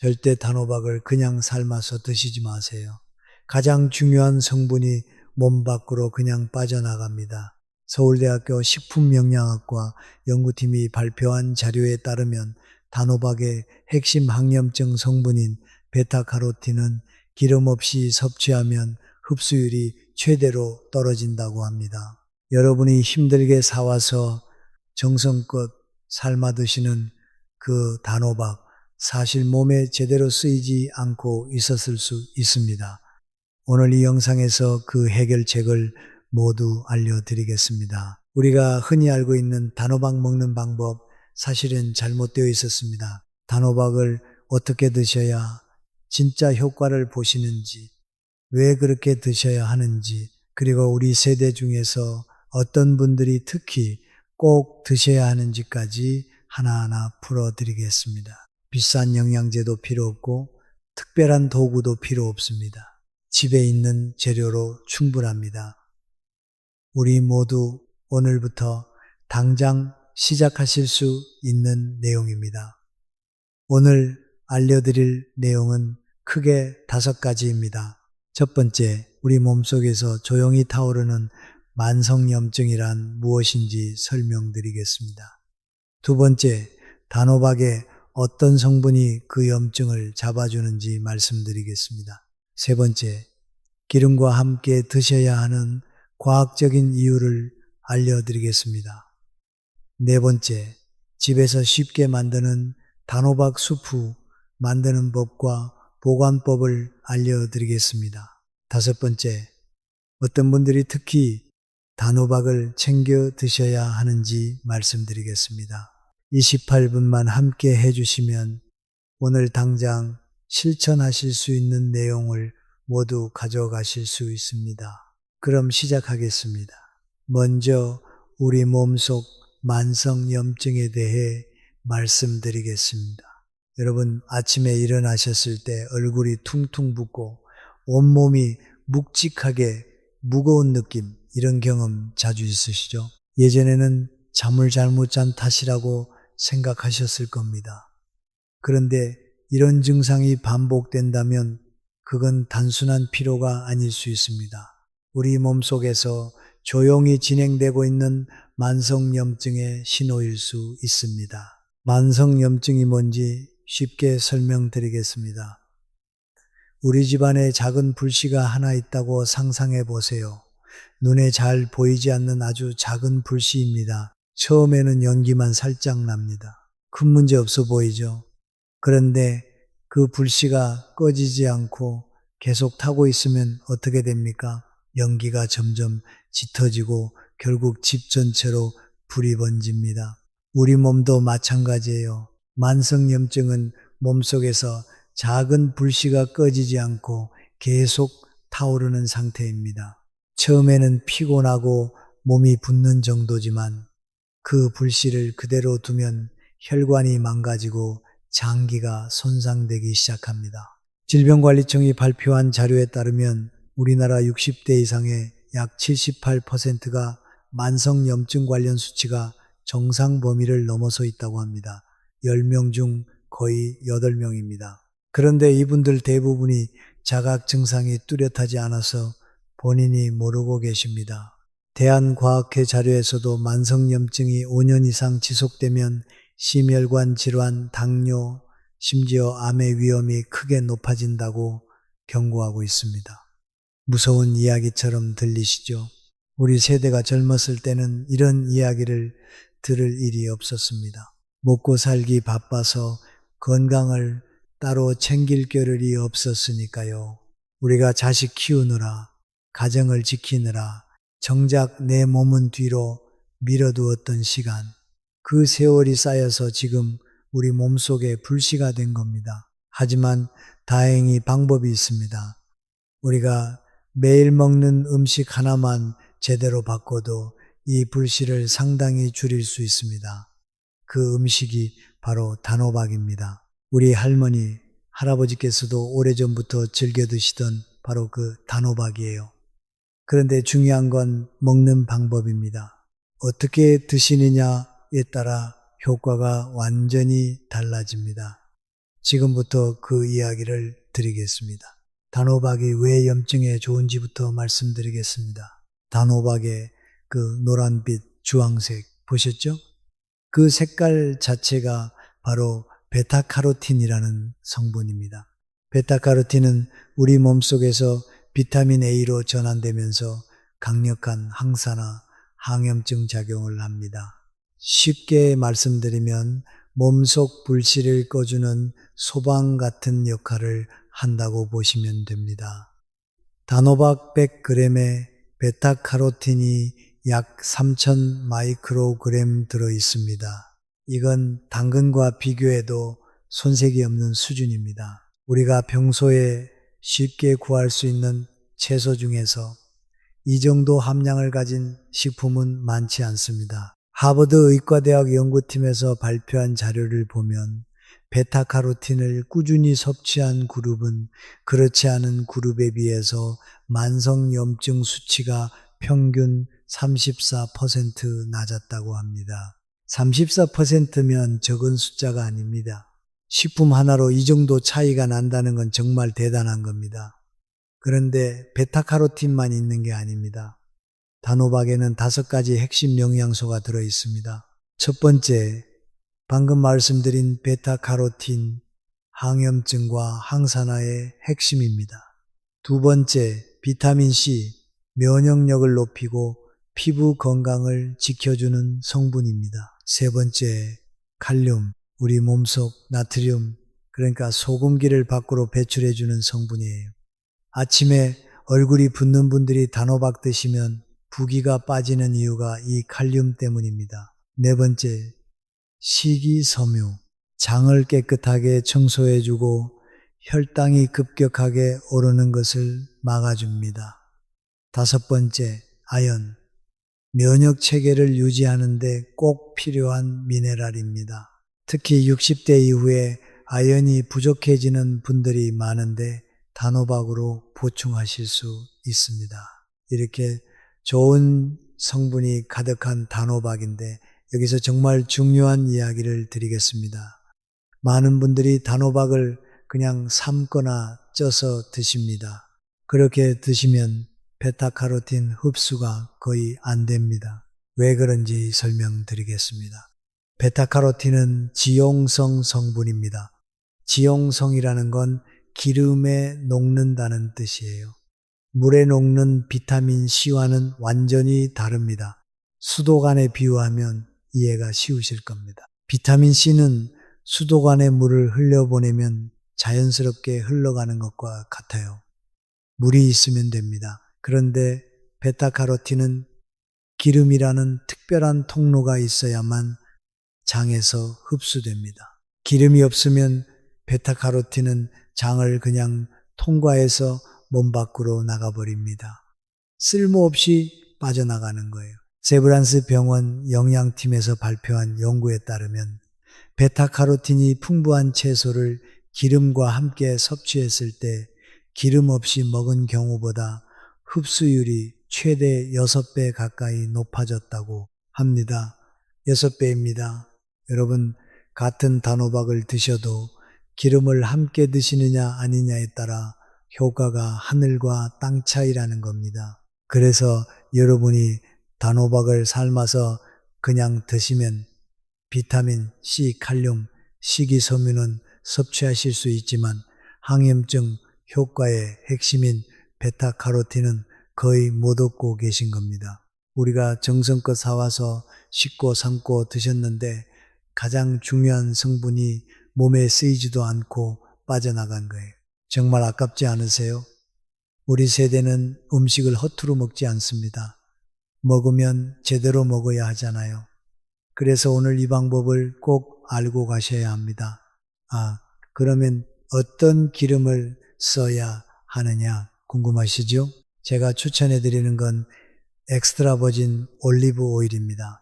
절대 단호박을 그냥 삶아서 드시지 마세요. 가장 중요한 성분이 몸 밖으로 그냥 빠져나갑니다. 서울대학교 식품영양학과 연구팀이 발표한 자료에 따르면 단호박의 핵심 항염증 성분인 베타카로틴은 기름 없이 섭취하면 흡수율이 최대로 떨어진다고 합니다. 여러분이 힘들게 사와서 정성껏 삶아 드시는 그 단호박, 사실 몸에 제대로 쓰이지 않고 있었을 수 있습니다. 오늘 이 영상에서 그 해결책을 모두 알려드리겠습니다. 우리가 흔히 알고 있는 단호박 먹는 방법, 사실은 잘못되어 있었습니다. 단호박을 어떻게 드셔야 진짜 효과를 보시는지, 왜 그렇게 드셔야 하는지, 그리고 우리 세대 중에서 어떤 분들이 특히 꼭 드셔야 하는지까지 하나하나 풀어드리겠습니다. 비싼 영양제도 필요 없고 특별한 도구도 필요 없습니다. 집에 있는 재료로 충분합니다. 우리 모두 오늘부터 당장 시작하실 수 있는 내용입니다. 오늘 알려드릴 내용은 크게 5가지입니다. 첫 번째, 우리 몸속에서 조용히 타오르는 만성염증이란 무엇인지 설명드리겠습니다. 두 번째, 단호박의 어떤 성분이 그 염증을 잡아주는지 말씀드리겠습니다. 세 번째, 기름과 함께 드셔야 하는 과학적인 이유를 알려드리겠습니다. 네 번째, 집에서 쉽게 만드는 단호박 수프 만드는 법과 보관법을 알려드리겠습니다. 다섯 번째, 어떤 분들이 특히 단호박을 챙겨 드셔야 하는지 말씀드리겠습니다. 28분만 함께 해주시면 오늘 당장 실천하실 수 있는 내용을 모두 가져가실 수 있습니다. 그럼 시작하겠습니다. 먼저 우리 몸속 만성염증에 대해 말씀드리겠습니다. 여러분, 아침에 일어나셨을 때 얼굴이 퉁퉁 붓고 온몸이 묵직하게 무거운 느낌, 이런 경험 자주 있으시죠? 예전에는 잠을 잘못 잔 탓이라고 생각하셨을 겁니다. 그런데 이런 증상이 반복된다면 그건 단순한 피로가 아닐 수 있습니다. 우리 몸속에서 조용히 진행되고 있는 만성염증의 신호일 수 있습니다. 만성염증이 뭔지 쉽게 설명드리겠습니다. 우리 집안에 작은 불씨가 하나 있다고 상상해 보세요. 눈에 잘 보이지 않는 아주 작은 불씨입니다. 처음에는 연기만 살짝 납니다. 큰 문제 없어 보이죠? 그런데 그 불씨가 꺼지지 않고 계속 타고 있으면 어떻게 됩니까? 연기가 점점 짙어지고 결국 집 전체로 불이 번집니다. 우리 몸도 마찬가지예요. 만성염증은 몸속에서 작은 불씨가 꺼지지 않고 계속 타오르는 상태입니다. 처음에는 피곤하고 몸이 붓는 정도지만 그 불씨를 그대로 두면 혈관이 망가지고 장기가 손상되기 시작합니다. 질병관리청이 발표한 자료에 따르면 우리나라 60대 이상의 약 78%가 만성염증 관련 수치가 정상 범위를 넘어서 있다고 합니다. 10명 중 거의 8명입니다. 그런데 이분들 대부분이 자각 증상이 뚜렷하지 않아서 본인이 모르고 계십니다. 대한과학회 자료에서도 만성염증이 5년 이상 지속되면 심혈관 질환, 당뇨, 심지어 암의 위험이 크게 높아진다고 경고하고 있습니다. 무서운 이야기처럼 들리시죠? 우리 세대가 젊었을 때는 이런 이야기를 들을 일이 없었습니다. 먹고 살기 바빠서 건강을 따로 챙길 겨를이 없었으니까요. 우리가 자식 키우느라, 가정을 지키느라 정작 내 몸은 뒤로 밀어두었던 시간, 그 세월이 쌓여서 지금 우리 몸속에 불씨가 된 겁니다. 하지만 다행히 방법이 있습니다. 우리가 매일 먹는 음식 하나만 제대로 바꿔도 이 불씨를 상당히 줄일 수 있습니다. 그 음식이 바로 단호박입니다. 우리 할머니, 할아버지께서도 오래전부터 즐겨 드시던 바로 그 단호박이에요. 그런데 중요한 건 먹는 방법입니다. 어떻게 드시느냐에 따라 효과가 완전히 달라집니다. 지금부터 그 이야기를 드리겠습니다. 단호박이 왜 염증에 좋은지부터 말씀드리겠습니다. 단호박의 그 노란빛, 주황색 보셨죠? 그 색깔 자체가 바로 베타카로틴이라는 성분입니다. 베타카로틴은 우리 몸속에서 비타민 A로 전환되면서 강력한 항산화, 항염증 작용을 합니다. 쉽게 말씀드리면 몸속 불씨를 꺼주는 소방 같은 역할을 한다고 보시면 됩니다. 단호박 100g에 베타카로틴이 약 3000 마이크로그램 들어 있습니다. 이건 당근과 비교해도 손색이 없는 수준입니다. 우리가 평소에 쉽게 구할 수 있는 채소 중에서 이 정도 함량을 가진 식품은 많지 않습니다. 하버드 의과대학 연구팀에서 발표한 자료를 보면 베타카로틴을 꾸준히 섭취한 그룹은 그렇지 않은 그룹에 비해서 만성염증 수치가 평균 34% 낮았다고 합니다. 34%면 적은 숫자가 아닙니다. 식품 하나로 이 정도 차이가 난다는 건 정말 대단한 겁니다. 그런데 베타카로틴만 있는 게 아닙니다. 단호박에는 5가지 핵심 영양소가 들어 있습니다. 첫 번째, 방금 말씀드린 베타카로틴, 항염증과 항산화의 핵심입니다. 두 번째, 비타민C, 면역력을 높이고 피부 건강을 지켜주는 성분입니다. 세 번째, 칼륨, 우리 몸속 나트륨, 그러니까 소금기를 밖으로 배출해주는 성분이에요. 아침에 얼굴이 붓는 분들이 단호박 드시면 부기가 빠지는 이유가 이 칼륨 때문입니다. 네 번째, 식이섬유, 장을 깨끗하게 청소해주고 혈당이 급격하게 오르는 것을 막아줍니다. 다섯 번째, 아연, 면역 체계를 유지하는 데 꼭 필요한 미네랄입니다. 특히 60대 이후에 아연이 부족해지는 분들이 많은데 단호박으로 보충하실 수 있습니다. 이렇게 좋은 성분이 가득한 단호박인데 여기서 정말 중요한 이야기를 드리겠습니다. 많은 분들이 단호박을 그냥 삶거나 쪄서 드십니다. 그렇게 드시면 베타카로틴 흡수가 거의 안 됩니다. 왜 그런지 설명드리겠습니다. 베타카로틴은 지용성 성분입니다. 지용성이라는 건 기름에 녹는다는 뜻이에요. 물에 녹는 비타민 C와는 완전히 다릅니다. 수도관에 비유하면 이해가 쉬우실 겁니다. 비타민 C는 수도관에 물을 흘려보내면 자연스럽게 흘러가는 것과 같아요. 물이 있으면 됩니다. 그런데 베타카로틴은 기름이라는 특별한 통로가 있어야만 장에서 흡수됩니다. 기름이 없으면 베타카로틴은 장을 그냥 통과해서 몸 밖으로 나가버립니다. 쓸모없이 빠져나가는 거예요. 세브란스 병원 영양팀에서 발표한 연구에 따르면 베타카로틴이 풍부한 채소를 기름과 함께 섭취했을 때 기름 없이 먹은 경우보다 흡수율이 최대 6배 가까이 높아졌다고 합니다. 6배입니다. 여러분, 같은 단호박을 드셔도 기름을 함께 드시느냐 아니냐에 따라 효과가 하늘과 땅 차이라는 겁니다. 그래서 여러분이 단호박을 삶아서 그냥 드시면 비타민 C, 칼륨, 식이섬유는 섭취하실 수 있지만 항염증 효과의 핵심인 베타카로틴은 거의 못 얻고 계신 겁니다. 우리가 정성껏 사와서 씻고 삶고 드셨는데 가장 중요한 성분이 몸에 쓰이지도 않고 빠져나간 거예요. 정말 아깝지 않으세요? 우리 세대는 음식을 허투루 먹지 않습니다. 먹으면 제대로 먹어야 하잖아요. 그래서 오늘 이 방법을 꼭 알고 가셔야 합니다. 그러면 어떤 기름을 써야 하느냐 궁금하시죠? 제가 추천해 드리는 건 엑스트라 버진 올리브 오일입니다.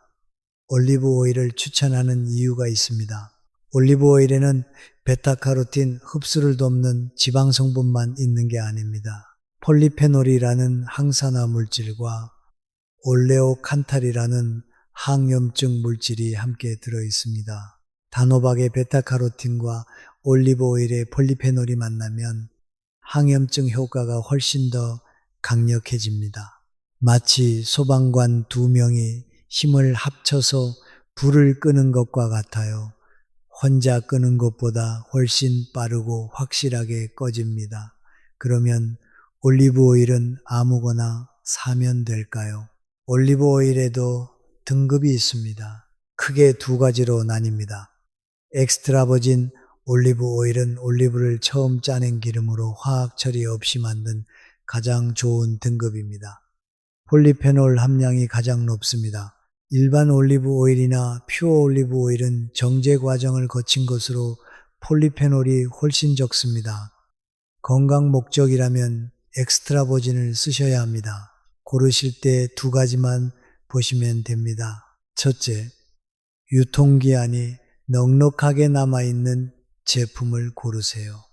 올리브 오일을 추천하는 이유가 있습니다. 올리브 오일에는 베타카로틴 흡수를 돕는 지방 성분만 있는 게 아닙니다. 폴리페놀이라는 항산화 물질과 올레오칸탈이라는 항염증 물질이 함께 들어 있습니다. 단호박의 베타카로틴과 올리브 오일에 폴리페놀이 만나면 항염증 효과가 훨씬 더 강력해집니다. 마치 소방관 2명이 힘을 합쳐서 불을 끄는 것과 같아요. 혼자 끄는 것보다 훨씬 빠르고 확실하게 꺼집니다. 그러면 올리브 오일은 아무거나 사면 될까요? 올리브 오일에도 등급이 있습니다. 크게 2가지로 나뉩니다. 엑스트라 버진 올리브 오일은 올리브를 처음 짜낸 기름으로 화학 처리 없이 만든 가장 좋은 등급입니다. 폴리페놀 함량이 가장 높습니다. 일반 올리브 오일이나 퓨어 올리브 오일은 정제 과정을 거친 것으로 폴리페놀이 훨씬 적습니다. 건강 목적이라면 엑스트라 버진을 쓰셔야 합니다. 고르실 때 2가지만 보시면 됩니다. 첫째, 유통기한이 넉넉하게 남아있는 제품을 고르세요.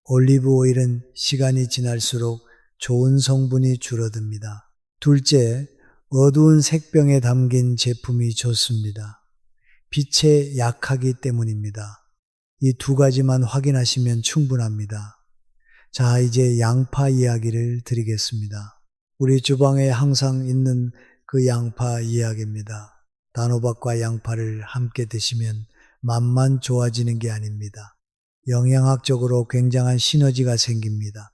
올리브 오일은 시간이 지날수록 좋은 성분이 줄어듭니다. 둘째, 어두운 색병에 담긴 제품이 좋습니다. 빛에 약하기 때문입니다. 이 2가지만 확인하시면 충분합니다. 자, 이제 양파 이야기를 드리겠습니다. 우리 주방에 항상 있는 그 양파 이야기입니다. 단호박과 양파를 함께 드시면 맛만 좋아지는 게 아닙니다. 영양학적으로 굉장한 시너지가 생깁니다.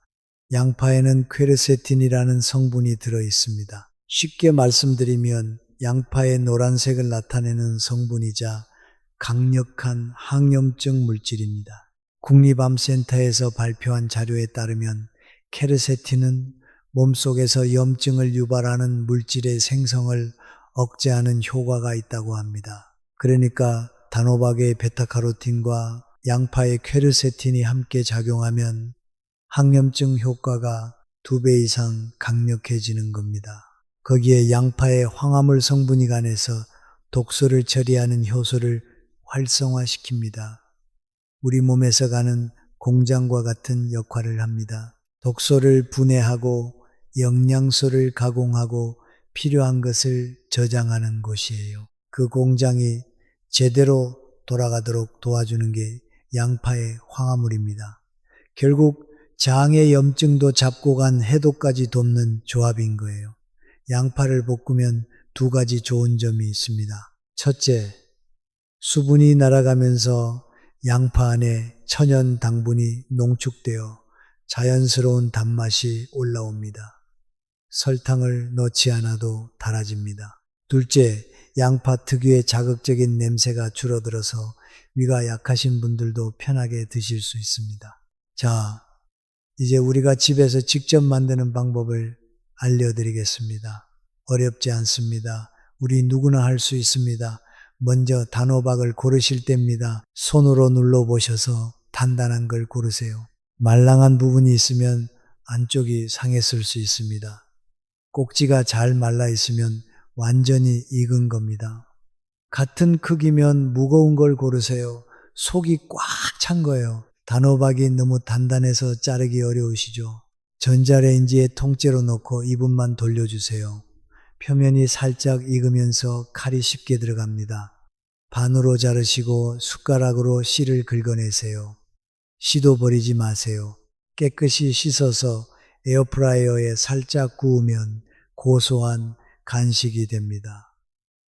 양파에는 퀘르세틴이라는 성분이 들어 있습니다. 쉽게 말씀드리면 양파의 노란색을 나타내는 성분이자 강력한 항염증 물질입니다. 국립암센터에서 발표한 자료에 따르면 케르세틴은 몸속에서 염증을 유발하는 물질의 생성을 억제하는 효과가 있다고 합니다. 그러니까 단호박의 베타카로틴과 양파의 퀘르세틴이 함께 작용하면 항염증 효과가 2배 이상 강력해지는 겁니다. 거기에 양파의 황화물 성분이 간해서 독소를 처리하는 효소를 활성화시킵니다. 우리 몸에서 가는 공장과 같은 역할을 합니다. 독소를 분해하고 영양소를 가공하고 필요한 것을 저장하는 곳이에요. 그 공장이 제대로 돌아가도록 도와주는 게 양파의 황화물입니다. 결국 장의 염증도 잡고 간 해독까지 돕는 조합인 거예요. 양파를 볶으면 2가지 좋은 점이 있습니다. 첫째, 수분이 날아가면서 양파 안에 천연 당분이 농축되어 자연스러운 단맛이 올라옵니다. 설탕을 넣지 않아도 달아집니다. 둘째, 양파 특유의 자극적인 냄새가 줄어들어서 위가 약하신 분들도 편하게 드실 수 있습니다. 자, 이제 우리가 집에서 직접 만드는 방법을 알려드리겠습니다. 어렵지 않습니다. 우리 누구나 할 수 있습니다. 먼저 단호박을 고르실 때입니다. 손으로 눌러보셔서 단단한 걸 고르세요. 말랑한 부분이 있으면 안쪽이 상했을 수 있습니다. 꼭지가 잘 말라 있으면 완전히 익은 겁니다. 같은 크기면 무거운 걸 고르세요. 속이 꽉 찬 거예요. 단호박이 너무 단단해서 자르기 어려우시죠? 전자레인지에 통째로 넣고 2분만 돌려주세요. 표면이 살짝 익으면서 칼이 쉽게 들어갑니다. 반으로 자르시고 숟가락으로 씨를 긁어내세요. 씨도 버리지 마세요. 깨끗이 씻어서 에어프라이어에 살짝 구우면 고소한 간식이 됩니다.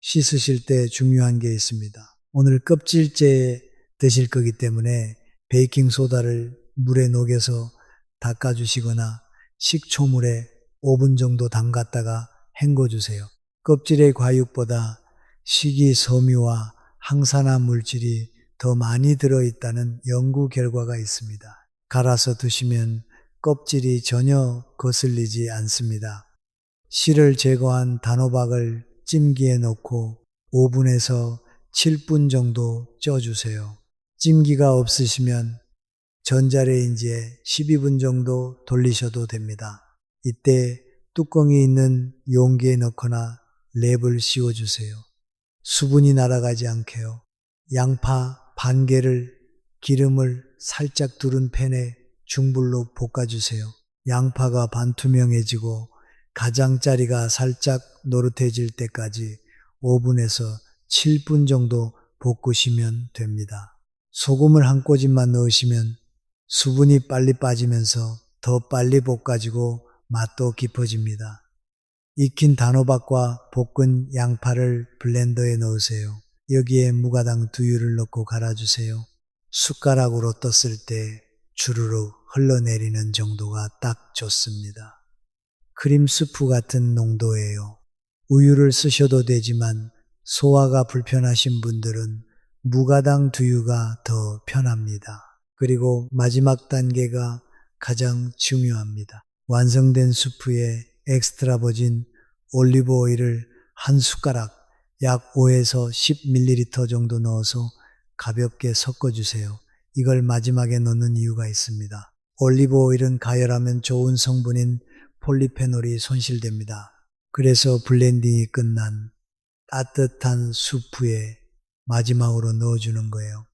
씻으실 때 중요한 게 있습니다. 오늘 껍질째 드실 거기 때문에 베이킹소다를 물에 녹여서 닦아주시거나 식초물에 5분 정도 담갔다가 헹궈주세요. 껍질의 과육보다 식이섬유와 항산화 물질이 더 많이 들어있다는 연구 결과가 있습니다. 갈아서 드시면 껍질이 전혀 거슬리지 않습니다. 씨를 제거한 단호박을 찜기에 넣고 5분에서 7분 정도 쪄주세요. 찜기가 없으시면 전자레인지에 12분 정도 돌리셔도 됩니다. 이때 뚜껑이 있는 용기에 넣거나 랩을 씌워주세요. 수분이 날아가지 않게요. 양파 반 개를 기름을 살짝 두른 팬에 중불로 볶아주세요. 양파가 반투명해지고 가장자리가 살짝 노릇해질 때까지 5분에서 7분 정도 볶으시면 됩니다. 소금을 한 꼬집만 넣으시면 수분이 빨리 빠지면서 더 빨리 볶아지고 맛도 깊어집니다. 익힌 단호박과 볶은 양파를 블렌더에 넣으세요. 여기에 무가당 두유를 넣고 갈아주세요. 숟가락으로 떴을 때 주르륵 흘러내리는 정도가 딱 좋습니다. 크림 수프 같은 농도예요. 우유를 쓰셔도 되지만 소화가 불편하신 분들은 무가당 두유가 더 편합니다. 그리고 마지막 단계가 가장 중요합니다. 완성된 수프에 엑스트라 버진 올리브 오일을 한 숟가락 약 5에서 10ml 정도 넣어서 가볍게 섞어주세요. 이걸 마지막에 넣는 이유가 있습니다. 올리브 오일은 가열하면 좋은 성분인 폴리페놀이 손실됩니다. 그래서 블렌딩이 끝난 따뜻한 수프에 마지막으로 넣어주는 거예요.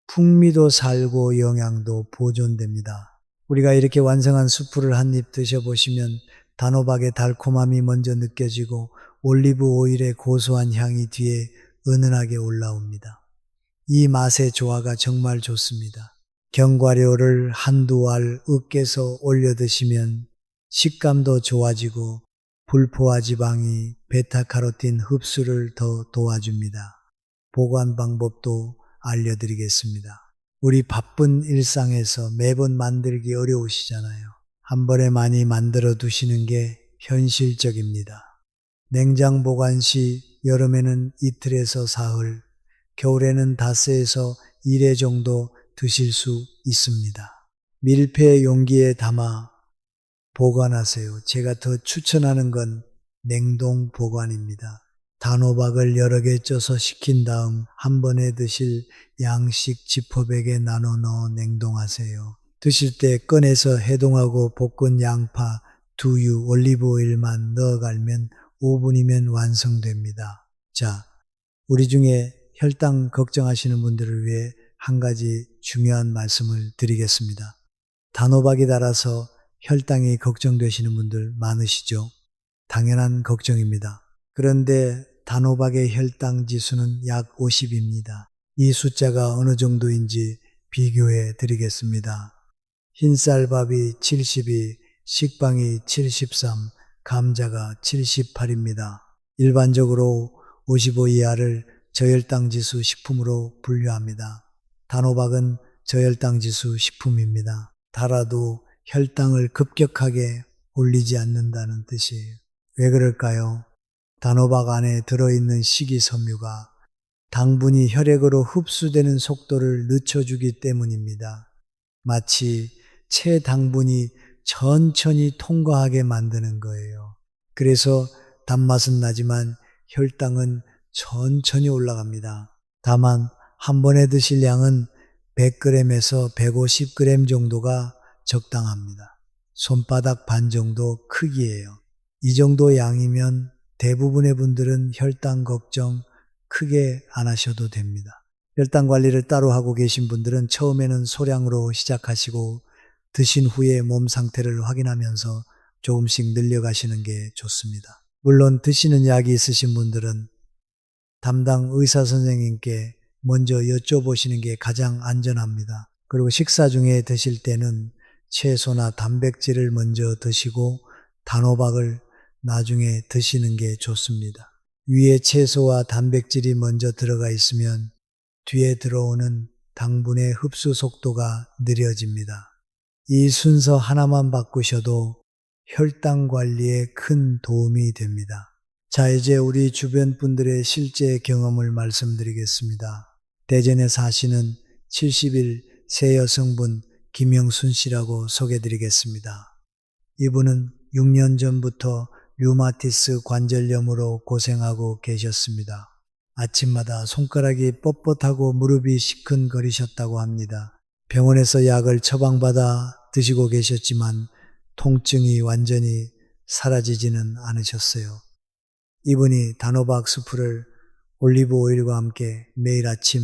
풍미도 살고 영양도 보존됩니다. 우리가 이렇게 완성한 수프를 한 입 드셔보시면 단호박의 달콤함이 먼저 느껴지고 올리브 오일의 고소한 향이 뒤에 은은하게 올라옵니다. 이 맛의 조화가 정말 좋습니다. 견과류를 한두 알 으깨서 올려 드시면 식감도 좋아지고 불포화 지방이 베타카로틴 흡수를 더 도와줍니다. 보관 방법도 알려드리겠습니다. 우리 바쁜 일상에서 매번 만들기 어려우시잖아요. 한 번에 많이 만들어 두시는 게 현실적입니다. 냉장 보관 시 여름에는 이틀에서 사흘, 겨울에는 닷새에서 1회 정도 드실 수 있습니다. 밀폐 용기에 담아 보관하세요. 제가 더 추천하는 건 냉동 보관입니다. 단호박을 여러 개 쪄서 식힌 다음 한 번에 드실 양식 지퍼백에 나눠 넣어 냉동하세요. 드실 때 꺼내서 해동하고 볶은 양파, 두유, 올리브 오일만 넣어 갈면 5분이면 완성됩니다. 자, 우리 중에 혈당 걱정하시는 분들을 위해 한 가지 중요한 말씀을 드리겠습니다. 단호박이 달아서 혈당이 걱정되시는 분들 많으시죠? 당연한 걱정입니다. 그런데 단호박의 혈당 지수는 약 50입니다. 이 숫자가 어느 정도인지 비교해 드리겠습니다. 흰쌀밥이 72, 식빵이 73, 감자가 78입니다. 일반적으로 55 이하를 저혈당 지수 식품으로 분류합니다. 단호박은 저혈당 지수 식품입니다. 달아도 혈당을 급격하게 올리지 않는다는 뜻이에요. 왜 그럴까요? 단호박 안에 들어있는 식이섬유가 당분이 혈액으로 흡수되는 속도를 늦춰주기 때문입니다. 마치 체당분이 천천히 통과하게 만드는 거예요. 그래서 단맛은 나지만 혈당은 천천히 올라갑니다. 다만 한 번에 드실 양은 100g에서 150g 정도가 적당합니다. 손바닥 반 정도 크기예요. 이 정도 양이면 대부분의 분들은 혈당 걱정 크게 안 하셔도 됩니다. 혈당 관리를 따로 하고 계신 분들은 처음에는 소량으로 시작하시고 드신 후에 몸 상태를 확인하면서 조금씩 늘려가시는 게 좋습니다. 물론 드시는 약이 있으신 분들은 담당 의사 선생님께 먼저 여쭤보시는 게 가장 안전합니다. 그리고 식사 중에 드실 때는 채소나 단백질을 먼저 드시고 단호박을 나중에 드시는 게 좋습니다. 위에 채소와 단백질이 먼저 들어가 있으면 뒤에 들어오는 당분의 흡수 속도가 느려집니다. 이 순서 하나만 바꾸셔도 혈당 관리에 큰 도움이 됩니다. 자, 이제 우리 주변 분들의 실제 경험을 말씀드리겠습니다. 대전에 사시는 70일 새 여성분 김영순 씨라고 소개드리겠습니다. 이분은 6년 전부터 류마티스 관절염으로 고생하고 계셨습니다. 아침마다 손가락이 뻣뻣하고 무릎이 시큰거리셨다고 합니다. 병원에서 약을 처방받아 드시고 계셨지만 통증이 완전히 사라지지는 않으셨어요. 이분이 단호박 수프를 올리브 오일과 함께 매일 아침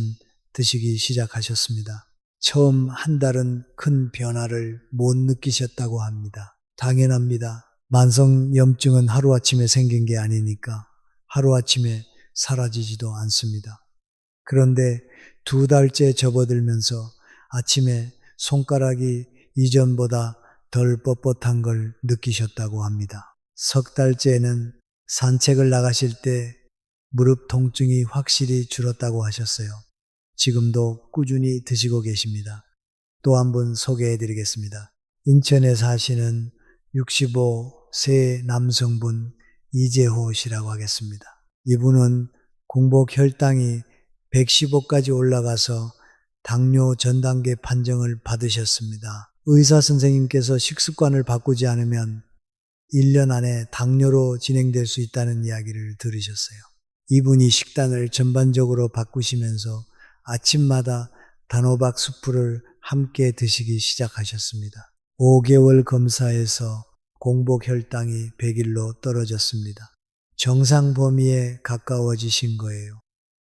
드시기 시작하셨습니다. 처음 한 달은 큰 변화를 못 느끼셨다고 합니다. 당연합니다. 만성염증은 하루아침에 생긴 게 아니니까 하루아침에 사라지지도 않습니다. 그런데 2달째 접어들면서 아침에 손가락이 이전보다 덜 뻣뻣한 걸 느끼셨다고 합니다. 3달째는 산책을 나가실 때 무릎 통증이 확실히 줄었다고 하셨어요. 지금도 꾸준히 드시고 계십니다. 또 한 분 소개해 드리겠습니다. 인천에 사시는 65세 남성분 이재호 씨라고 하겠습니다. 이분은 공복 혈당이 115까지 올라가서 당뇨 전 단계 판정을 받으셨습니다. 의사 선생님께서 식습관을 바꾸지 않으면 1년 안에 당뇨로 진행될 수 있다는 이야기를 들으셨어요. 이분이 식단을 전반적으로 바꾸시면서 아침마다 단호박 수프를 함께 드시기 시작하셨습니다. 5개월 검사에서 공복 혈당이 100일로 떨어졌습니다. 정상 범위에 가까워지신 거예요.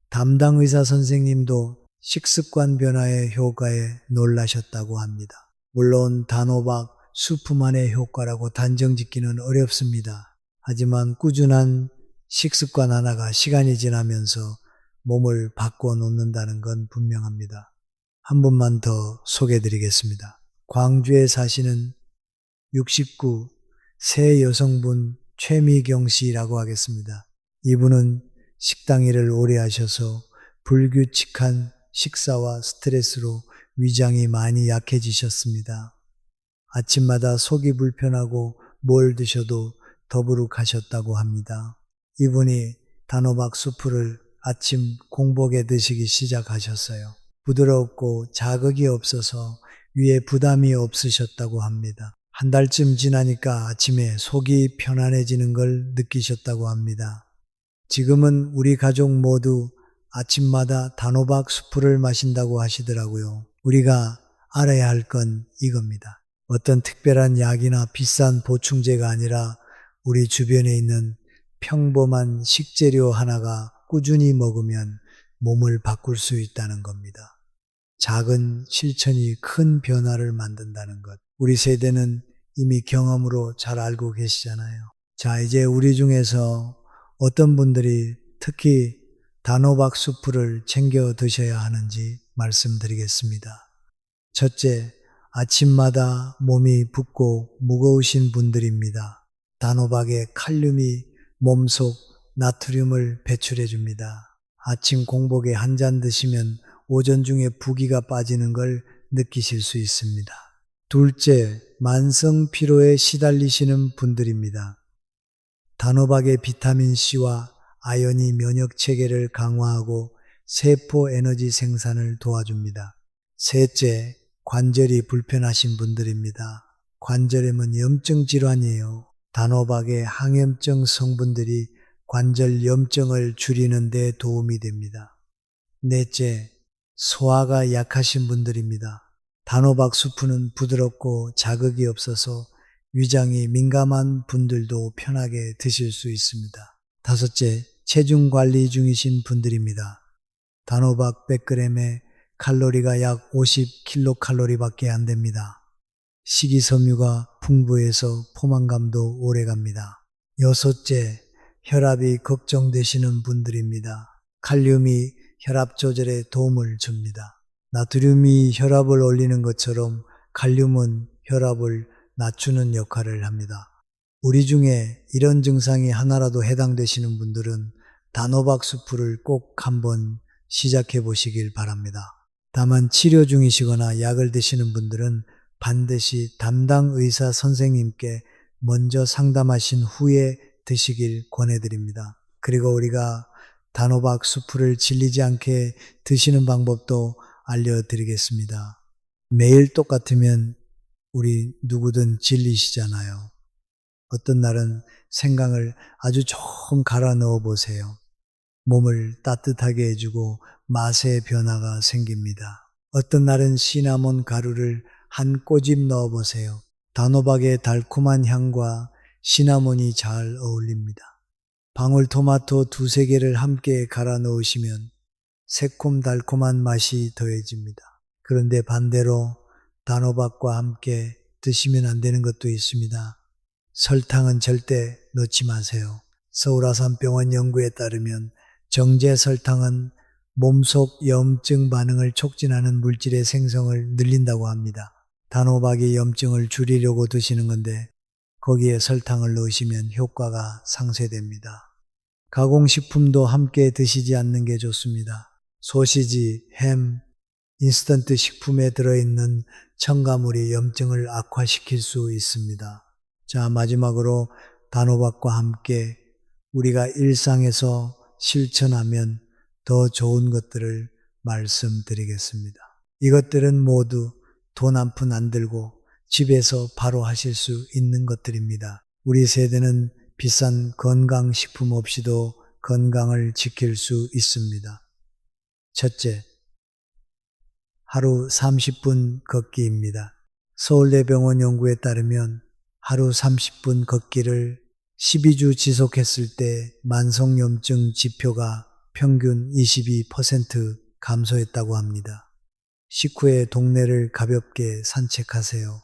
담당 의사 선생님도 식습관 변화의 효과에 놀라셨다고 합니다. 물론 단호박 수프만의 효과라고 단정 짓기는 어렵습니다. 하지만 꾸준한 식습관 하나가 시간이 지나면서 몸을 바꿔 놓는다는 건 분명합니다. 한 분만 더 소개해 드리겠습니다. 광주에 사시는 69 세 여성분 최미경 씨라고 하겠습니다. 이분은 식당 일을 오래 하셔서 불규칙한 식사와 스트레스로 위장이 많이 약해지셨습니다. 아침마다 속이 불편하고 뭘 드셔도 더부룩하셨다고 합니다. 이분이 단호박 수프를 아침 공복에 드시기 시작하셨어요. 부드럽고 자극이 없어서 위에 부담이 없으셨다고 합니다. 한 달쯤 지나니까 아침에 속이 편안해지는 걸 느끼셨다고 합니다. 지금은 우리 가족 모두 아침마다 단호박 수프를 마신다고 하시더라고요. 우리가 알아야 할 건 이겁니다. 어떤 특별한 약이나 비싼 보충제가 아니라 우리 주변에 있는 평범한 식재료 하나가 꾸준히 먹으면 몸을 바꿀 수 있다는 겁니다. 작은 실천이 큰 변화를 만든다는 것. 우리 세대는 이미 경험으로 잘 알고 계시잖아요. 자, 이제 우리 중에서 어떤 분들이 특히 단호박 수프를 챙겨 드셔야 하는지 말씀드리겠습니다. 첫째, 아침마다 몸이 붓고 무거우신 분들입니다. 단호박의 칼륨이 몸속 나트륨을 배출해 줍니다. 아침 공복에 한 잔 드시면 오전 중에 부기가 빠지는 걸 느끼실 수 있습니다. 둘째, 만성 피로에 시달리시는 분들입니다. 단호박의 비타민C와 아연이 면역 체계를 강화하고 세포 에너지 생산을 도와줍니다. 셋째, 관절이 불편하신 분들입니다. 관절염은 염증 질환이에요. 단호박의 항염증 성분들이 관절 염증을 줄이는 데 도움이 됩니다. 넷째, 소화가 약하신 분들입니다. 단호박 수프는 부드럽고 자극이 없어서 위장이 민감한 분들도 편하게 드실 수 있습니다. 다섯째, 체중 관리 중이신 분들입니다. 단호박 100g에 칼로리가 약 50kcal 밖에 안 됩니다. 식이섬유가 풍부해서 포만감도 오래갑니다. 여섯째, 혈압이 걱정되시는 분들입니다. 칼륨이 혈압 조절에 도움을 줍니다. 나트륨이 혈압을 올리는 것처럼 칼륨은 혈압을 낮추는 역할을 합니다. 우리 중에 이런 증상이 하나라도 해당되시는 분들은 단호박 수프를 꼭 한번 시작해 보시길 바랍니다. 다만 치료 중이시거나 약을 드시는 분들은 반드시 담당 의사 선생님께 먼저 상담하신 후에 드시길 권해드립니다. 그리고 우리가 단호박 수프를 질리지 않게 드시는 방법도 알려드리겠습니다. 매일 똑같으면 우리 누구든 질리시잖아요. 어떤 날은 생강을 아주 조금 갈아 넣어 보세요. 몸을 따뜻하게 해주고 맛의 변화가 생깁니다. 어떤 날은 시나몬 가루를 한 꼬집 넣어 보세요. 단호박의 달콤한 향과 시나몬이 잘 어울립니다. 방울토마토 2-3개를 함께 갈아 넣으시면 새콤달콤한 맛이 더해집니다. 그런데 반대로 단호박과 함께 드시면 안 되는 것도 있습니다. 설탕은 절대 넣지 마세요. 서울아산병원 연구에 따르면 정제 설탕은 몸속 염증 반응을 촉진하는 물질의 생성을 늘린다고 합니다. 단호박이 염증을 줄이려고 드시는 건데 거기에 설탕을 넣으시면 효과가 상쇄됩니다. 가공식품도 함께 드시지 않는 게 좋습니다. 소시지, 햄, 인스턴트 식품에 들어있는 첨가물이 염증을 악화시킬 수 있습니다. 자, 마지막으로 단호박과 함께 우리가 일상에서 실천하면 더 좋은 것들을 말씀드리겠습니다. 이것들은 모두 돈 한 푼 안 들고 집에서 바로 하실 수 있는 것들입니다. 우리 세대는 비싼 건강식품 없이도 건강을 지킬 수 있습니다. 첫째, 하루 30분 걷기입니다. 서울대병원 연구에 따르면 하루 30분 걷기를 12주 지속했을 때 만성염증 지표가 평균 22% 감소했다고 합니다. 식후에 동네를 가볍게 산책하세요.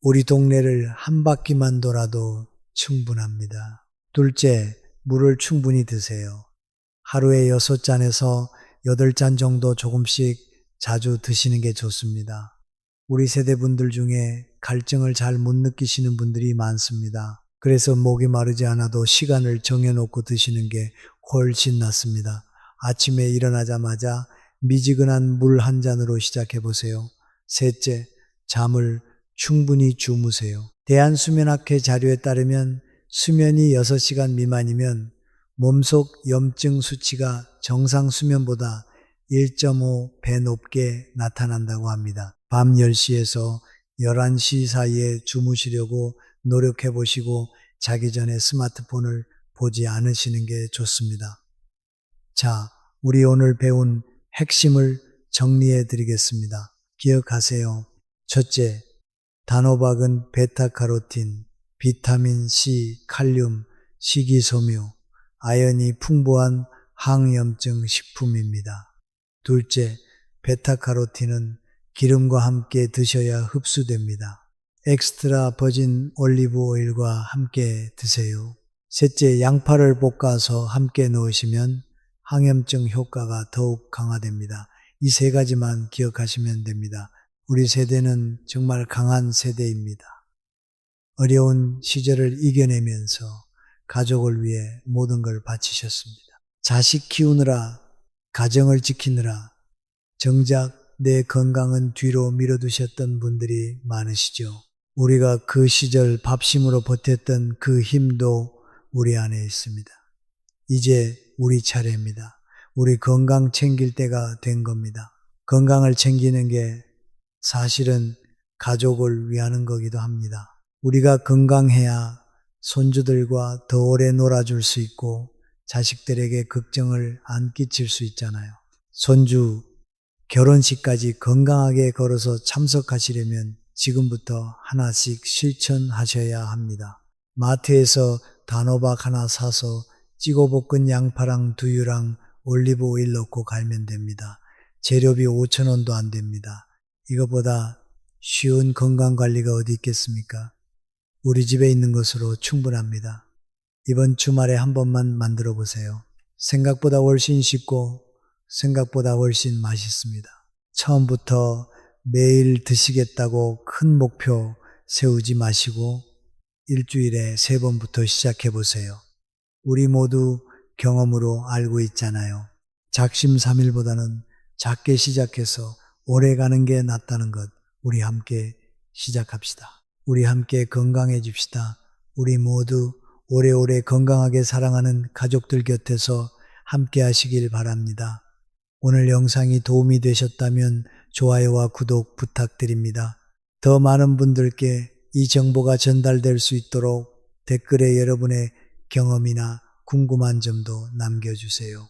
우리 동네를 한 바퀴만 돌아도 충분합니다. 둘째, 물을 충분히 드세요. 하루에 6잔에서 8잔 정도 조금씩 자주 드시는 게 좋습니다. 우리 세대분들 중에 갈증을 잘 못 느끼시는 분들이 많습니다. 그래서 목이 마르지 않아도 시간을 정해놓고 드시는 게 훨씬 낫습니다. 아침에 일어나자마자 미지근한 물 한 잔으로 시작해 보세요. 셋째, 잠을 충분히 주무세요. 대한수면학회 자료에 따르면 수면이 6시간 미만이면 몸속 염증 수치가 정상 수면보다 1.5배 높게 나타난다고 합니다. 밤 10시에서 11시 사이에 주무시려고 노력해 보시고 자기 전에 스마트폰을 보지 않으시는 게 좋습니다. 자, 우리 오늘 배운 핵심을 정리해 드리겠습니다. 기억하세요. 첫째, 단호박은 베타카로틴, 비타민 C, 칼륨, 식이섬유, 아연이 풍부한 항염증 식품입니다. 둘째, 베타카로틴은 기름과 함께 드셔야 흡수됩니다. 엑스트라 버진 올리브 오일과 함께 드세요. 셋째, 양파를 볶아서 함께 넣으시면 항염증 효과가 더욱 강화됩니다. 이 세 가지만 기억하시면 됩니다. 우리 세대는 정말 강한 세대입니다. 어려운 시절을 이겨내면서 가족을 위해 모든 걸 바치셨습니다. 자식 키우느라, 가정을 지키느라 정작 내 건강은 뒤로 밀어두셨던 분들이 많으시죠. 우리가 그 시절 밥심으로 버텼던 그 힘도 우리 안에 있습니다. 이제 우리 차례입니다. 우리 건강 챙길 때가 된 겁니다. 건강을 챙기는 게 사실은 가족을 위하는 거기도 합니다. 우리가 건강해야 손주들과 더 오래 놀아줄 수 있고 자식들에게 걱정을 안 끼칠 수 있잖아요. 손주 결혼식까지 건강하게 걸어서 참석하시려면 지금부터 하나씩 실천하셔야 합니다. 마트에서 단호박 하나 사서 찍어볶은 양파랑 두유랑 올리브 오일 넣고 갈면 됩니다. 재료비 5,000원도 안 됩니다. 이거보다 쉬운 건강관리가 어디 있겠습니까? 우리 집에 있는 것으로 충분합니다. 이번 주말에 한 번만 만들어 보세요. 생각보다 훨씬 쉽고 생각보다 훨씬 맛있습니다. 처음부터 매일 드시겠다고 큰 목표 세우지 마시고 일주일에 3번부터 시작해 보세요. 우리 모두 경험으로 알고 있잖아요. 작심삼일보다는 작게 시작해서 오래 가는 게 낫다는 것, 우리 함께 시작합시다. 우리 함께 건강해집시다. 우리 모두 오래오래 건강하게 사랑하는 가족들 곁에서 함께 하시길 바랍니다. 오늘 영상이 도움이 되셨다면 좋아요와 구독 부탁드립니다. 더 많은 분들께 이 정보가 전달될 수 있도록 댓글에 여러분의 경험이나 궁금한 점도 남겨주세요.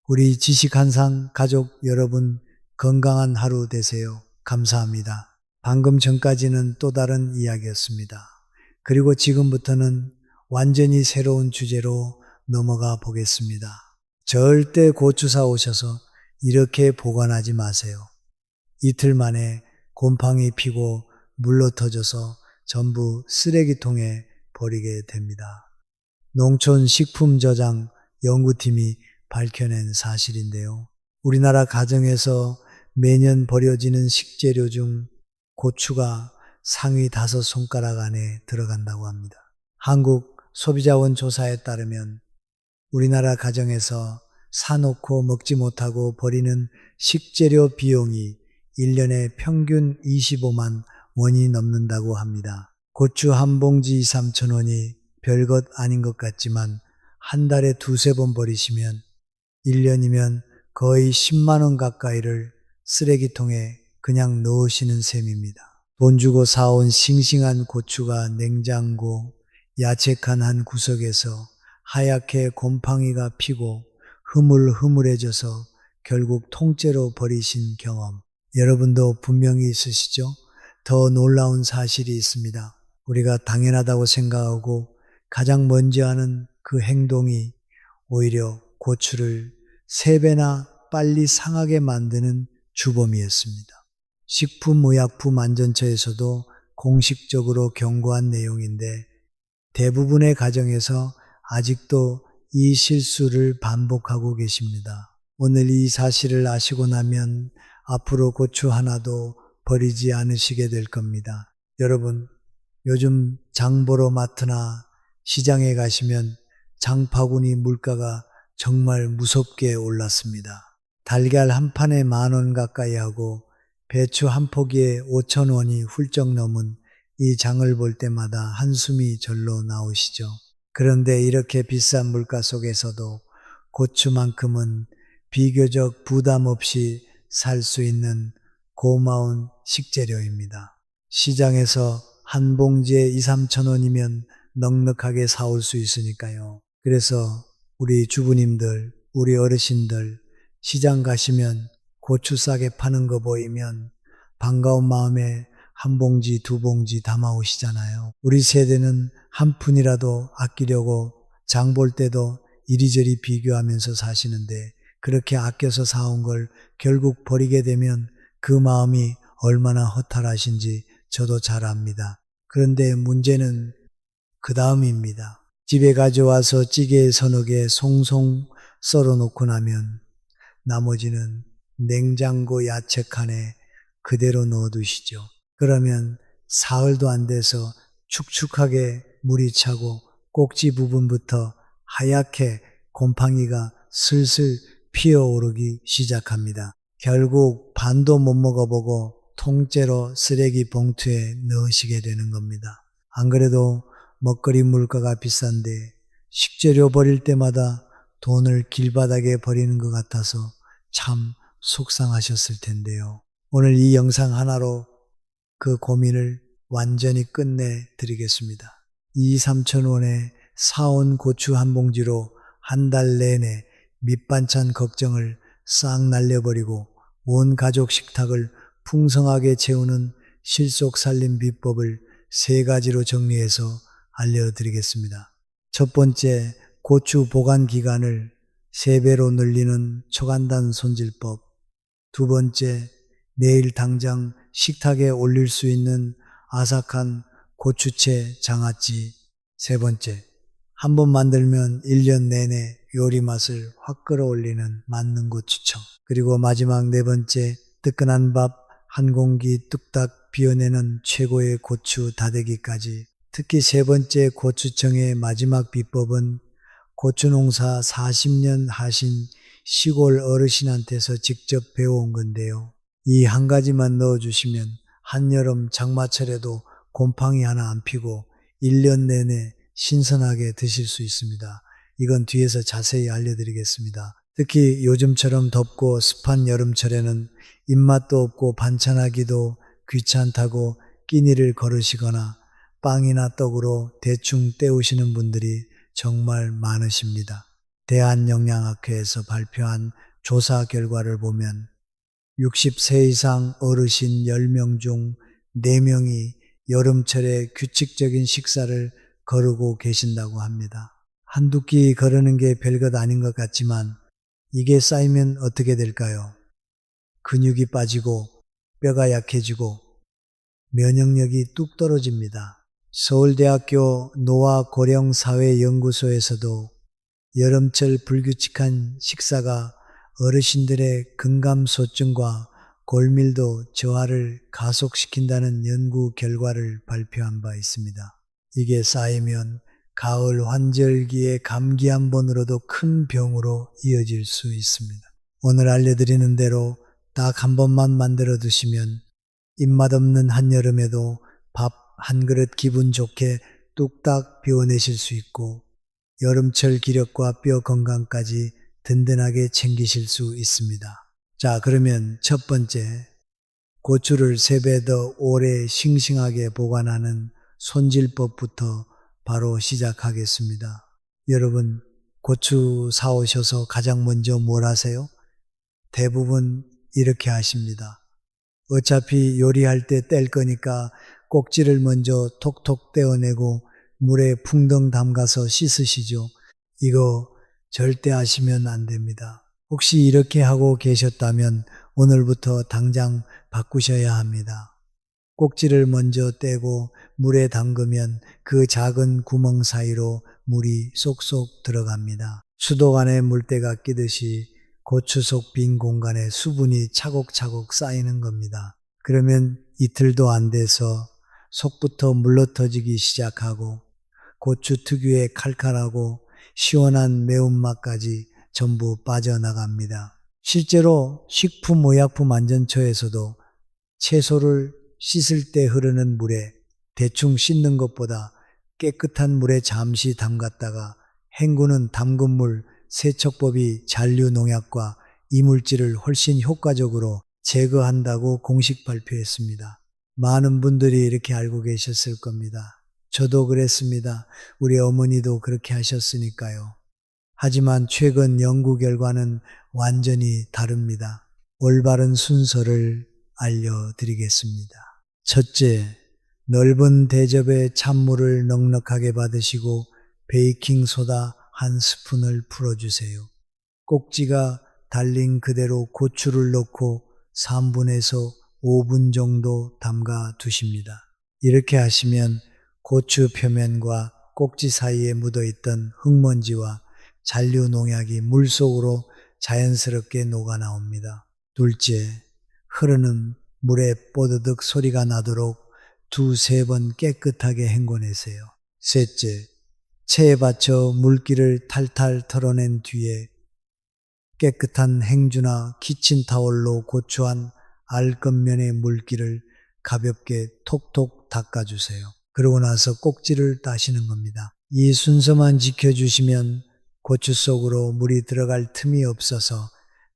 우리 지식한상 가족 여러분 건강한 하루 되세요. 감사합니다. 방금 전까지는 또 다른 이야기였습니다. 그리고 지금부터는 완전히 새로운 주제로 넘어가 보겠습니다. 절대 고추 사 오셔서 이렇게 보관하지 마세요. 이틀 만에 곰팡이 피고 물러 터져서 전부 쓰레기통에 버리게 됩니다. 농촌식품저장 연구팀이 밝혀낸 사실인데요. 우리나라 가정에서 매년 버려지는 식재료 중 고추가 상위 5손가락 안에 들어간다고 합니다. 한국 소비자원 조사에 따르면 우리나라 가정에서 사놓고 먹지 못하고 버리는 식재료 비용이 1년에 평균 25만 원이 넘는다고 합니다. 고추 한 봉지 2, 3천 원이 별것 아닌 것 같지만 한 달에 2~3번 버리시면 1년이면 거의 10만 원 가까이를 쓰레기통에 그냥 넣으시는 셈입니다. 돈 주고 사온 싱싱한 고추가 냉장고 야채칸 한 구석에서 하얗게 곰팡이가 피고 흐물흐물해져서 결국 통째로 버리신 경험 여러분도 분명히 있으시죠? 더 놀라운 사실이 있습니다. 우리가 당연하다고 생각하고 가장 먼저 하는 그 행동이 오히려 고추를 3배나 빨리 상하게 만드는 주범이었습니다. 식품의약품안전처에서도 공식적으로 경고한 내용인데 대부분의 가정에서 아직도 이 실수를 반복하고 계십니다. 오늘 이 사실을 아시고 나면 앞으로 고추 하나도 버리지 않으시게 될 겁니다. 여러분, 요즘 장 보러 마트나 시장에 가시면 장바구니 물가가 정말 무섭게 올랐습니다. 달걀 한 판에 10,000원 가까이 하고 배추 한 포기에 5,000원이 훌쩍 넘은 이 장을 볼 때마다 한숨이 절로 나오시죠. 그런데 이렇게 비싼 물가 속에서도 고추만큼은 비교적 부담 없이 살 수 있는 고마운 식재료입니다. 시장에서 한 봉지에 2, 3천 원이면 넉넉하게 사올 수 있으니까요. 그래서 우리 주부님들, 우리 어르신들 시장 가시면 고추 싸게 파는 거 보이면 반가운 마음에 한 봉지, 2봉지 담아오시잖아요. 우리 세대는 한 푼이라도 아끼려고 장 볼 때도 이리저리 비교하면서 사시는데 그렇게 아껴서 사온 걸 결국 버리게 되면 그 마음이 얼마나 허탈하신지 저도 잘 압니다. 그런데 문제는 그 다음입니다. 집에 가져와서 찌개에 서너 개 송송 썰어 놓고 나면 나머지는 냉장고 야채칸에 그대로 넣어두시죠. 그러면 사흘도 안 돼서 축축하게 물이 차고 꼭지 부분부터 하얗게 곰팡이가 슬슬 피어오르기 시작합니다. 결국 반도 못 먹어보고 통째로 쓰레기 봉투에 넣으시게 되는 겁니다. 안 그래도 먹거리 물가가 비싼데 식재료 버릴 때마다 돈을 길바닥에 버리는 것 같아서 참 속상하셨을 텐데요. 오늘 이 영상 하나로 그 고민을 완전히 끝내 드리겠습니다. 2, 3천 원에 사온 고추 한 봉지로 한 달 내내 밑반찬 걱정을 싹 날려버리고 온 가족 식탁을 풍성하게 채우는 실속살림 비법을 3가지로 정리해서 알려드리겠습니다. 첫 번째, 고추 보관 기간을 3배로 늘리는 초간단 손질법. 두 번째, 내일 당장 식탁에 올릴 수 있는 아삭한 고추채 장아찌. 세 번째, 한 번 만들면 1년 내내 요리 맛을 확 끌어올리는 만능고추청. 그리고 마지막 4번째, 뜨끈한 밥 한 공기 뚝딱 비워내는 최고의 고추 다대기까지. 특히 3번째 고추청의 마지막 비법은 고추 농사 40년 하신 시골 어르신한테서 직접 배워온 건데요. 이 한 가지만 넣어주시면 한여름 장마철에도 곰팡이 하나 안 피고 1년 내내 신선하게 드실 수 있습니다. 이건 뒤에서 자세히 알려드리겠습니다. 특히 요즘처럼 덥고 습한 여름철에는 입맛도 없고 반찬하기도 귀찮다고 끼니를 거르시거나 빵이나 떡으로 대충 때우시는 분들이 정말 많으십니다. 대한영양학회에서 발표한 조사 결과를 보면 60세 이상 어르신 10명 중 4명이 여름철에 규칙적인 식사를 거르고 계신다고 합니다. 한두 끼 거르는 게 별것 아닌 것 같지만 이게 쌓이면 어떻게 될까요? 근육이 빠지고 뼈가 약해지고 면역력이 뚝 떨어집니다. 서울대학교 노화고령사회연구소에서도 여름철 불규칙한 식사가 어르신들의 근감소증과 골밀도 저하를 가속시킨다는 연구 결과를 발표한 바 있습니다. 이게 쌓이면 가을 환절기에 감기 한 번으로도 큰 병으로 이어질 수 있습니다. 오늘 알려드리는 대로 딱 한 번만 만들어 두시면 입맛 없는 한여름에도 밥 한 그릇 기분 좋게 뚝딱 비워내실 수 있고 여름철 기력과 뼈 건강까지 든든하게 챙기실 수 있습니다. 자, 그러면 첫 번째, 고추를 3배 더 오래 싱싱하게 보관하는 손질법부터 바로 시작하겠습니다. 여러분, 고추 사오셔서 가장 먼저 뭘 하세요? 대부분 이렇게 하십니다. 어차피 요리할 때 뗄 거니까 꼭지를 먼저 톡톡 떼어내고 물에 풍덩 담가서 씻으시죠. 이거 절대 하시면 안 됩니다. 혹시 이렇게 하고 계셨다면 오늘부터 당장 바꾸셔야 합니다. 꼭지를 먼저 떼고 물에 담그면 그 작은 구멍 사이로 물이 쏙쏙 들어갑니다. 수도 안에 물때가 끼듯이 고추 속 빈 공간에 수분이 차곡차곡 쌓이는 겁니다. 그러면 이틀도 안 돼서 속부터 물러터지기 시작하고 고추 특유의 칼칼하고 시원한 매운맛까지 전부 빠져나갑니다. 실제로 식품의약품안전처에서도 채소를 씻을 때 흐르는 물에 대충 씻는 것보다 깨끗한 물에 잠시 담갔다가 헹구는 담근물 세척법이 잔류 농약과 이물질을 훨씬 효과적으로 제거한다고 공식 발표했습니다. 많은 분들이 이렇게 알고 계셨을 겁니다. 저도 그랬습니다. 우리 어머니도 그렇게 하셨으니까요. 하지만 최근 연구 결과는 완전히 다릅니다. 올바른 순서를 알려드리겠습니다. 첫째, 넓은 대접에 찬물을 넉넉하게 받으시고 베이킹소다 한 스푼을 풀어주세요. 꼭지가 달린 그대로 고추를 넣고 3분에서 5분 정도 담가 두십니다. 이렇게 하시면 고추 표면과 꼭지 사이에 묻어있던 흙먼지와 잔류 농약이 물속으로 자연스럽게 녹아 나옵니다. 둘째, 흐르는 물에 뽀드득 소리가 나도록 2-3번 깨끗하게 헹궈내세요. 셋째, 체에 받쳐 물기를 탈탈 털어낸 뒤에 깨끗한 행주나 키친타월로 고추한 알끝면의 물기를 가볍게 톡톡 닦아주세요. 그러고 나서 꼭지를 따시는 겁니다. 이 순서만 지켜주시면 고추 속으로 물이 들어갈 틈이 없어서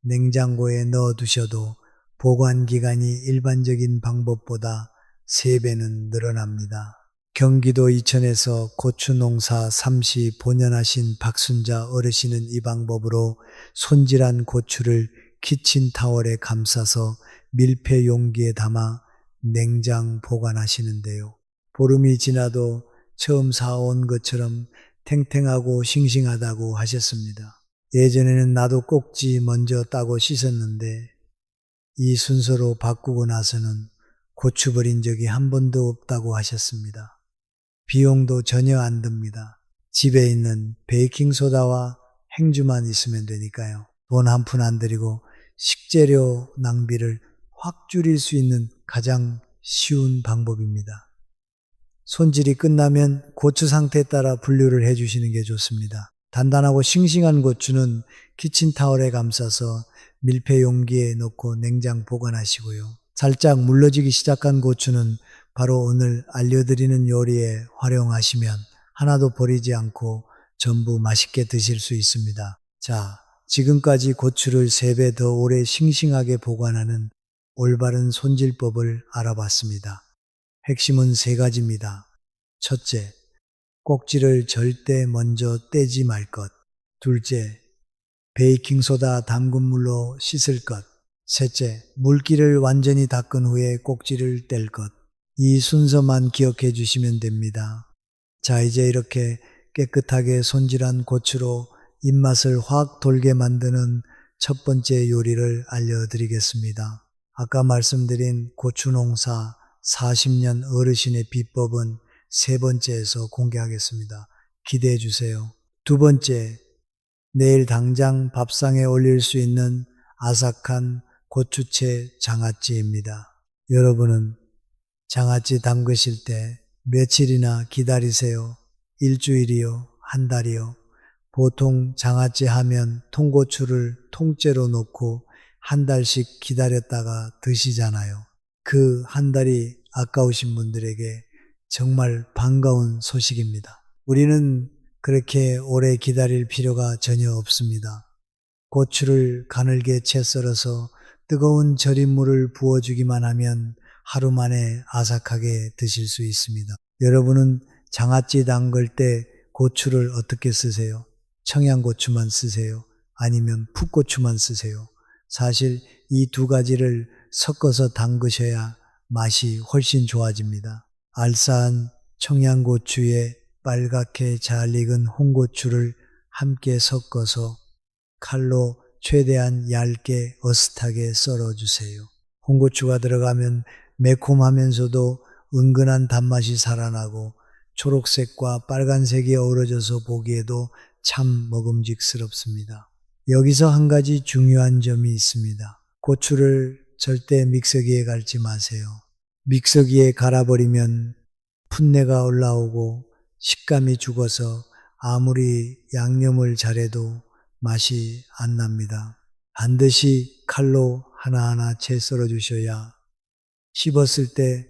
냉장고에 넣어두셔도 보관 기간이 일반적인 방법보다 3배는 늘어납니다. 경기도 이천에서 고추 농사 30여 년 하신 박순자 어르신은 이 방법으로 손질한 고추를 키친타월에 감싸서 밀폐 용기에 담아 냉장 보관하시는데요. 보름이 지나도 처음 사온 것처럼 탱탱하고 싱싱하다고 하셨습니다. 예전에는 나도 꼭지 먼저 따고 씻었는데 이 순서로 바꾸고 나서는 고추 버린 적이 한 번도 없다고 하셨습니다. 비용도 전혀 안 듭니다. 집에 있는 베이킹소다와 행주만 있으면 되니까요. 돈 한 푼 안 들이고 식재료 낭비를 확 줄일 수 있는 가장 쉬운 방법입니다. 손질이 끝나면 고추 상태에 따라 분류를 해주시는 게 좋습니다. 단단하고 싱싱한 고추는 키친타월에 감싸서 밀폐 용기에 넣고 냉장 보관하시고요. 살짝 물러지기 시작한 고추는 바로 오늘 알려드리는 요리에 활용하시면 하나도 버리지 않고 전부 맛있게 드실 수 있습니다. 자, 지금까지 고추를 3배 더 오래 싱싱하게 보관하는 올바른 손질법을 알아봤습니다. 핵심은 3가지입니다. 첫째, 꼭지를 절대 먼저 떼지 말 것. 둘째, 베이킹소다 담근 물로 씻을 것. 셋째, 물기를 완전히 닦은 후에 꼭지를 뗄 것. 이 순서만 기억해 주시면 됩니다. 자, 이제 이렇게 깨끗하게 손질한 고추로 입맛을 확 돌게 만드는 첫 번째 요리를 알려드리겠습니다. 아까 말씀드린 고추 농사 40년 어르신의 비법은 3번째에서 공개하겠습니다. 기대해 주세요. 두 번째, 내일 당장 밥상에 올릴 수 있는 아삭한 고추채 장아찌입니다. 여러분은 장아찌 담그실 때 며칠이나 기다리세요? 일주일이요? 한 달이요? 보통 장아찌 하면 통고추를 통째로 넣고 한 달씩 기다렸다가 드시잖아요. 그 한 달이 아까우신 분들에게 정말 반가운 소식입니다. 우리는 그렇게 오래 기다릴 필요가 전혀 없습니다. 고추를 가늘게 채 썰어서 뜨거운 절임물을 부어주기만 하면 하루 만에 아삭하게 드실 수 있습니다. 여러분은 장아찌 담글 때 고추를 어떻게 쓰세요? 청양고추만 쓰세요? 아니면 풋고추만 쓰세요? 사실 이 두 가지를 섞어서 담그셔야 맛이 훨씬 좋아집니다. 알싸한 청양고추에 빨갛게 잘 익은 홍고추를 함께 섞어서 칼로 최대한 얇게 어슷하게 썰어주세요. 홍고추가 들어가면 매콤하면서도 은근한 단맛이 살아나고 초록색과 빨간색이 어우러져서 보기에도 참 먹음직스럽습니다. 여기서 한 가지 중요한 점이 있습니다. 고추를 절대 믹서기에 갈지 마세요. 믹서기에 갈아버리면 풋내가 올라오고 식감이 죽어서 아무리 양념을 잘해도 맛이 안 납니다. 반드시 칼로 하나하나 채 썰어 주셔야 씹었을 때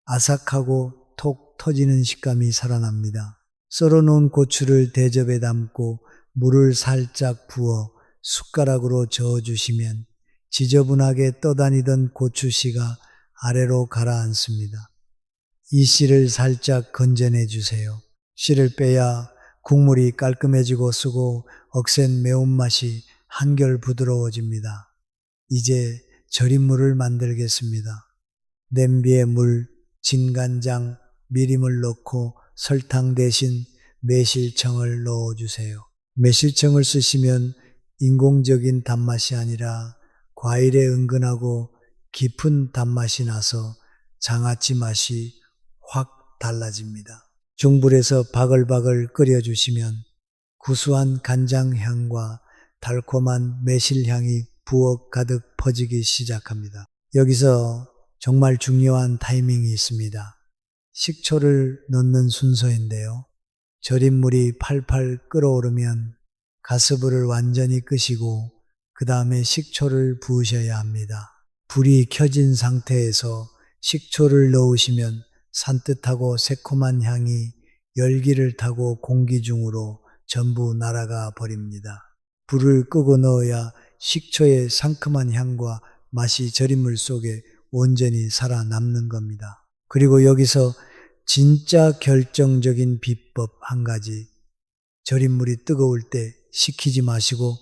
아삭하고 톡 터지는 식감이 살아납니다. 썰어 놓은 고추를 대접에 담고 물을 살짝 부어 숟가락으로 저어 주시면 지저분하게 떠다니던 고추씨가 아래로 가라앉습니다. 이 씨를 살짝 건져내 주세요. 씨를 빼야 국물이 깔끔해지고 쓰고 억센 매운맛이 한결 부드러워집니다. 이제 절임물을 만들겠습니다. 냄비에 물, 진간장, 미림을 넣고 설탕 대신 매실청을 넣어주세요. 매실청을 쓰시면 인공적인 단맛이 아니라 과일의 은근하고 깊은 단맛이 나서 장아찌 맛이 확 달라집니다. 중불에서 바글바글 끓여주시면 구수한 간장 향과 달콤한 매실 향이 부엌 가득 퍼지기 시작합니다. 여기서 정말 중요한 타이밍이 있습니다. 식초를 넣는 순서인데요. 절임물이 팔팔 끓어오르면 가스불을 완전히 끄시고 그 다음에 식초를 부으셔야 합니다. 불이 켜진 상태에서 식초를 넣으시면 산뜻하고 새콤한 향이 열기를 타고 공기 중으로 전부 날아가 버립니다. 불을 끄고 넣어야 식초의 상큼한 향과 맛이 절임물 속에 온전히 살아남는 겁니다. 그리고 여기서 진짜 결정적인 비법 한 가지. 절임물이 뜨거울 때 식히지 마시고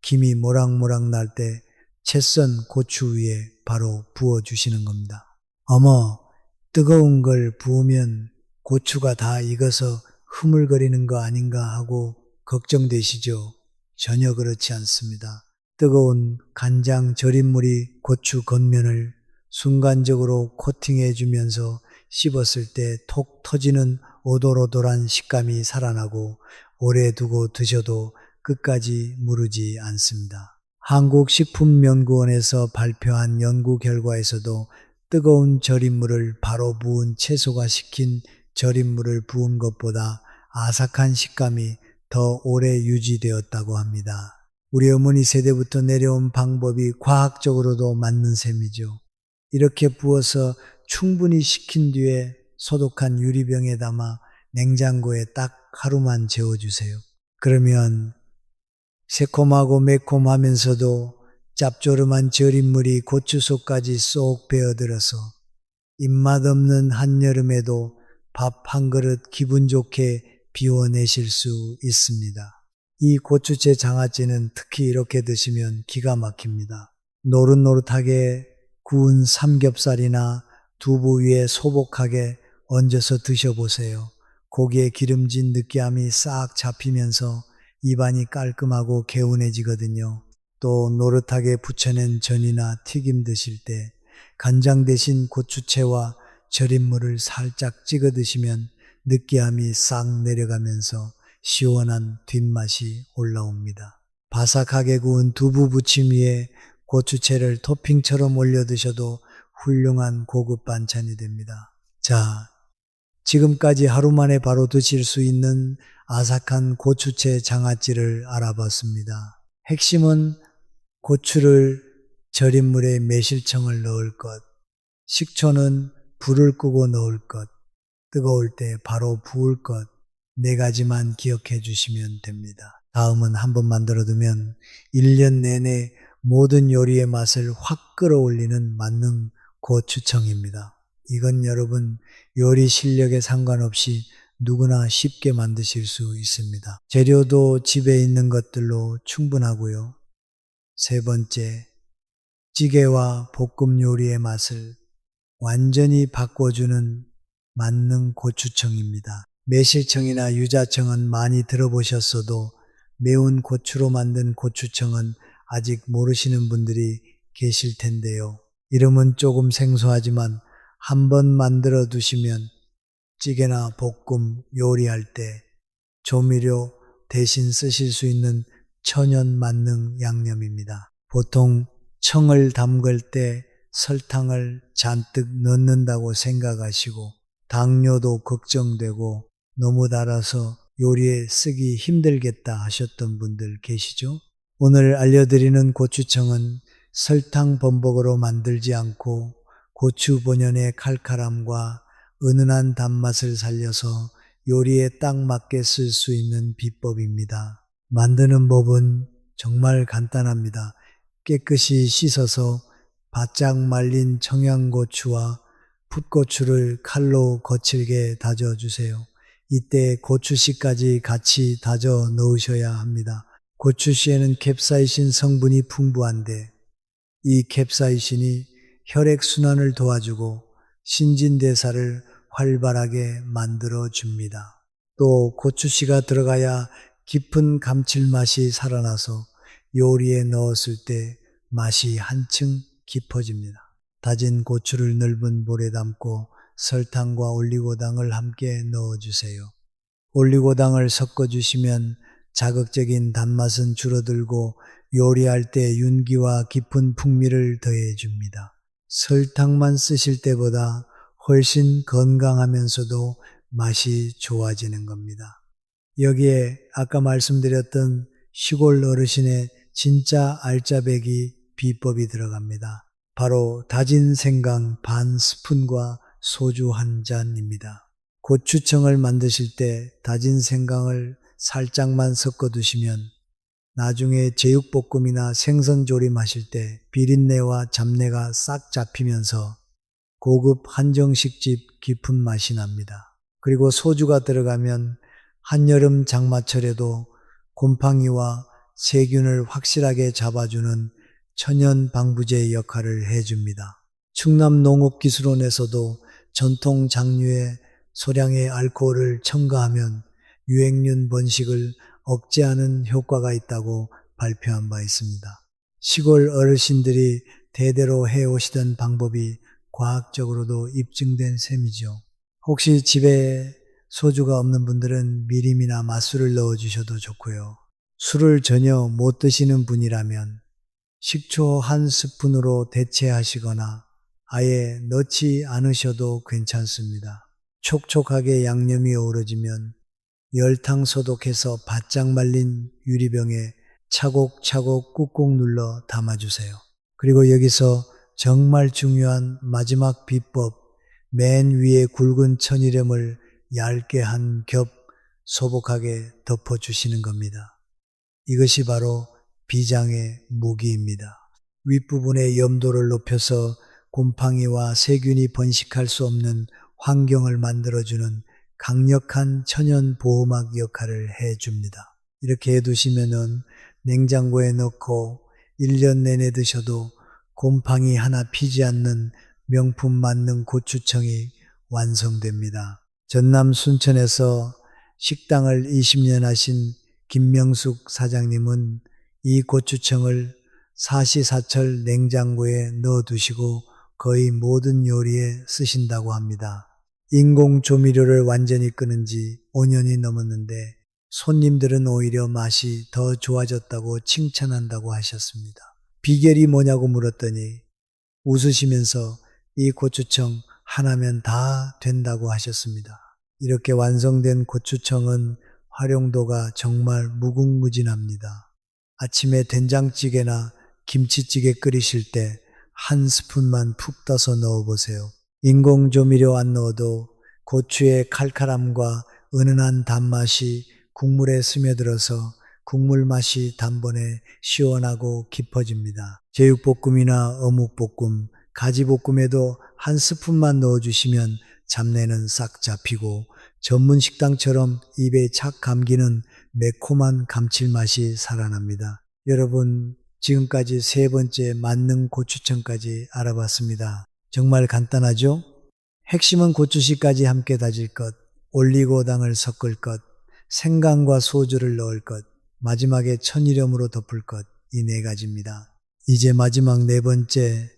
김이 모락모락 날 때 채 썬 고추 위에 바로 부어 주시는 겁니다. 어머, 뜨거운 걸 부으면 고추가 다 익어서 흐물거리는 거 아닌가 하고 걱정되시죠? 전혀 그렇지 않습니다. 뜨거운 간장 절임물이 고추 겉면을 순간적으로 코팅해 주면서 씹었을 때 톡 터지는 오돌오돌한 식감이 살아나고 오래 두고 드셔도 끝까지 무르지 않습니다. 한국식품연구원에서 발표한 연구 결과에서도 뜨거운 절임물을 바로 부은 채소가 식힌 절임물을 부은 것보다 아삭한 식감이 더 오래 유지되었다고 합니다. 우리 어머니 세대부터 내려온 방법이 과학적으로도 맞는 셈이죠. 이렇게 부어서 충분히 식힌 뒤에 소독한 유리병에 담아 냉장고에 딱 하루만 재워주세요. 그러면 새콤하고 매콤하면서도 짭조름한 절임물이 고추속까지 쏙 배어들어서 입맛 없는 한여름에도 밥 한 그릇 기분 좋게 비워내실 수 있습니다. 이 고추채 장아찌는 특히 이렇게 드시면 기가 막힙니다. 노릇노릇하게 구운 삼겹살이나 두부 위에 소복하게 얹어서 드셔보세요. 고기의 기름진 느끼함이 싹 잡히면서 입안이 깔끔하고 개운해지거든요. 또 노릇하게 부쳐낸 전이나 튀김 드실 때 간장 대신 고추채와 절임물을 살짝 찍어 드시면 느끼함이 싹 내려가면서 시원한 뒷맛이 올라옵니다. 바삭하게 구운 두부 부침 위에 고추채를 토핑처럼 올려 드셔도 훌륭한 고급 반찬이 됩니다. 자, 지금까지 하루 만에 바로 드실 수 있는 아삭한 고추채 장아찌를 알아봤습니다. 핵심은 고추를 절인 물에 매실청을 넣을 것, 식초는 불을 끄고 넣을 것, 뜨거울 때 바로 부을 것, 네 가지만 기억해 주시면 됩니다. 다음은 한번 만들어두면 1년 내내 모든 요리의 맛을 확 끌어올리는 만능 고추청입니다. 이건 여러분 요리 실력에 상관없이 누구나 쉽게 만드실 수 있습니다. 재료도 집에 있는 것들로 충분하고요. 세 번째, 찌개와 볶음 요리의 맛을 완전히 바꿔주는 만능 고추청입니다. 매실청이나 유자청은 많이 들어보셨어도 매운 고추로 만든 고추청은 아직 모르시는 분들이 계실 텐데요. 이름은 조금 생소하지만 한번 만들어 두시면 찌개나 볶음 요리할 때 조미료 대신 쓰실 수 있는 천연 만능 양념입니다. 보통 청을 담글 때 설탕을 잔뜩 넣는다고 생각하시고 당뇨도 걱정되고 너무 달아서 요리에 쓰기 힘들겠다 하셨던 분들 계시죠? 오늘 알려드리는 고추청은 설탕 범벅으로 만들지 않고 고추 본연의 칼칼함과 은은한 단맛을 살려서 요리에 딱 맞게 쓸 수 있는 비법입니다. 만드는 법은 정말 간단합니다. 깨끗이 씻어서 바짝 말린 청양고추와 풋고추를 칼로 거칠게 다져주세요. 이때 고추씨까지 같이 다져 넣으셔야 합니다. 고추씨에는 캡사이신 성분이 풍부한데 이 캡사이신이 혈액순환을 도와주고 신진대사를 활발하게 만들어 줍니다. 또 고추씨가 들어가야 깊은 감칠맛이 살아나서 요리에 넣었을 때 맛이 한층 깊어집니다. 다진 고추를 넓은 볼에 담고 설탕과 올리고당을 함께 넣어주세요. 올리고당을 섞어주시면 자극적인 단맛은 줄어들고 요리할 때 윤기와 깊은 풍미를 더해줍니다. 설탕만 쓰실 때보다 훨씬 건강하면서도 맛이 좋아지는 겁니다. 여기에 아까 말씀드렸던 시골 어르신의 진짜 알짜배기 비법이 들어갑니다. 바로 다진 생강 반 스푼과 소주 한 잔입니다. 고추청을 만드실 때 다진 생강을 살짝만 섞어 두시면 나중에 제육볶음이나 생선조림 하실 때 비린내와 잡내가 싹 잡히면서 고급 한정식집 깊은 맛이 납니다. 그리고 소주가 들어가면 한여름 장마철에도 곰팡이와 세균을 확실하게 잡아주는 천연 방부제 역할을 해줍니다. 충남 농업기술원에서도 전통 장류에 소량의 알코올을 첨가하면 유행균 번식을 억제하는 효과가 있다고 발표한 바 있습니다. 시골 어르신들이 대대로 해오시던 방법이 과학적으로도 입증된 셈이죠. 혹시 집에 소주가 없는 분들은 미림이나 맛술을 넣어주셔도 좋고요. 술을 전혀 못 드시는 분이라면 식초 한 스푼으로 대체하시거나 아예 넣지 않으셔도 괜찮습니다. 촉촉하게 양념이 어우러지면 열탕 소독해서 바짝 말린 유리병에 차곡차곡 꾹꾹 눌러 담아주세요. 그리고 여기서 정말 중요한 마지막 비법, 맨 위에 굵은 천일염을 얇게 한 겹 소복하게 덮어주시는 겁니다. 이것이 바로 비장의 무기입니다. 윗부분의 염도를 높여서 곰팡이와 세균이 번식할 수 없는 환경을 만들어주는 강력한 천연 보호막 역할을 해줍니다. 이렇게 해두시면은 냉장고에 넣고 1년 내내 드셔도 곰팡이 하나 피지 않는 명품 만능 고추청이 완성됩니다. 전남 순천에서 식당을 20년 하신 김명숙 사장님은 이 고추청을 사시사철 냉장고에 넣어두시고 거의 모든 요리에 쓰신다고 합니다. 인공 조미료를 완전히 끊은 지 5년이 넘었는데 손님들은 오히려 맛이 더 좋아졌다고 칭찬한다고 하셨습니다. 비결이 뭐냐고 물었더니 웃으시면서 이 고추청 하나면 다 된다고 하셨습니다. 이렇게 완성된 고추청은 활용도가 정말 무궁무진합니다. 아침에 된장찌개나 김치찌개 끓이실 때 한 스푼만 푹 떠서 넣어보세요. 인공조미료 안 넣어도 고추의 칼칼함과 은은한 단맛이 국물에 스며들어서 국물 맛이 단번에 시원하고 깊어집니다. 제육볶음이나 어묵볶음, 가지볶음에도 한 스푼만 넣어주시면 잡내는 싹 잡히고 전문 식당처럼 입에 착 감기는 매콤한 감칠맛이 살아납니다. 여러분, 지금까지 세 번째 만능 고추청까지 알아봤습니다. 정말 간단하죠? 핵심은 고추씨까지 함께 다질 것, 올리고당을 섞을 것, 생강과 소주를 넣을 것, 마지막에 천일염으로 덮을 것, 이 네 가지입니다. 이제 마지막 네 번째,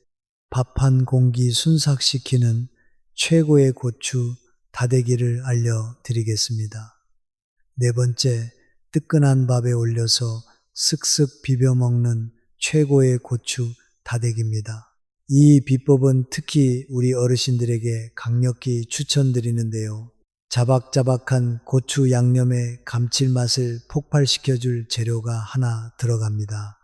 밥 한 공기 순삭시키는 최고의 고추 다대기를 알려드리겠습니다. 네 번째, 뜨끈한 밥에 올려서 쓱쓱 비벼 먹는 최고의 고추 다대기입니다. 이 비법은 특히 우리 어르신들에게 강력히 추천드리는데요. 자박자박한 고추 양념의 감칠맛을 폭발시켜줄 재료가 하나 들어갑니다.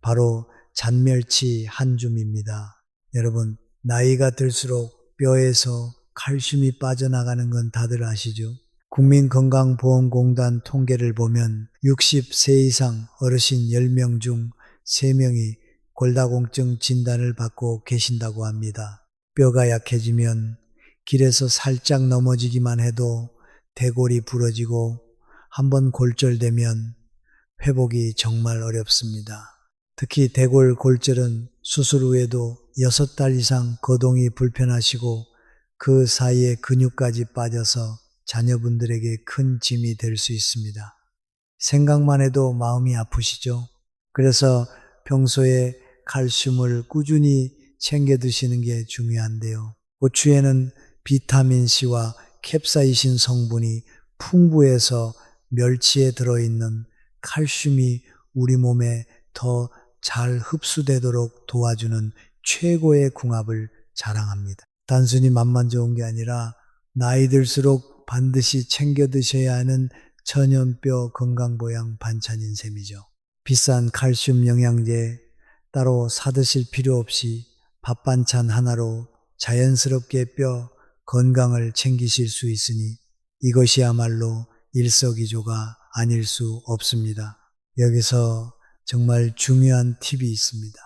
바로 잔멸치 한 줌입니다. 여러분, 나이가 들수록 뼈에서 칼슘이 빠져나가는 건 다들 아시죠? 국민건강보험공단 통계를 보면 60세 이상 어르신 10명 중 3명이 골다공증 진단을 받고 계신다고 합니다. 뼈가 약해지면 길에서 살짝 넘어지기만 해도 대골이 부러지고 한번 골절되면 회복이 정말 어렵습니다. 특히 대골 골절은 수술 후에도 6달 이상 거동이 불편하시고 그 사이에 근육까지 빠져서 자녀분들에게 큰 짐이 될 수 있습니다. 생각만 해도 마음이 아프시죠? 그래서 평소에 칼슘을 꾸준히 챙겨 드시는 게 중요한데요. 고추에는 비타민C와 캡사이신 성분이 풍부해서 멸치에 들어있는 칼슘이 우리 몸에 더 잘 흡수되도록 도와주는 최고의 궁합을 자랑합니다. 단순히 맛만 좋은 게 아니라 나이 들수록 반드시 챙겨 드셔야 하는 천연뼈 건강보양 반찬인 셈이죠. 비싼 칼슘 영양제 따로 사드실 필요 없이 밥 반찬 하나로 자연스럽게 뼈 건강을 챙기실 수 있으니 이것이야말로 일석이조가 아닐 수 없습니다. 여기서 정말 중요한 팁이 있습니다.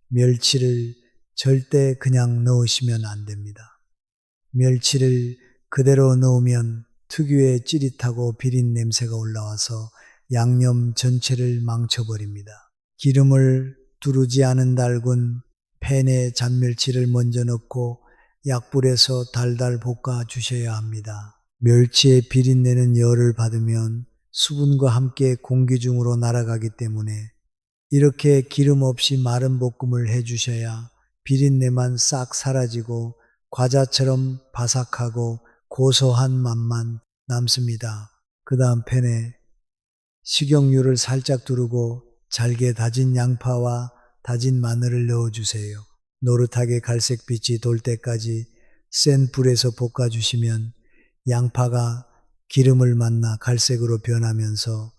멸치를 절대 그냥 넣으시면 안 됩니다. 멸치를 그대로 넣으면 특유의 찌릿하고 비린 냄새가 올라와서 양념 전체를 망쳐버립니다. 기름을 두르지 않은 달군 팬에 잔멸치를 먼저 넣고 약불에서 달달 볶아 주셔야 합니다. 멸치의 비린내는 열을 받으면 수분과 함께 공기 중으로 날아가기 때문에 이렇게 기름 없이 마른 볶음을 해주셔야 비린내만 싹 사라지고 과자처럼 바삭하고 고소한 맛만 남습니다. 그 다음 팬에 식용유를 살짝 두르고 잘게 다진 양파와 다진 마늘을 넣어주세요. 노릇하게 갈색빛이 돌 때까지 센 불에서 볶아주시면 양파가 기름을 만나 갈색으로 변하면서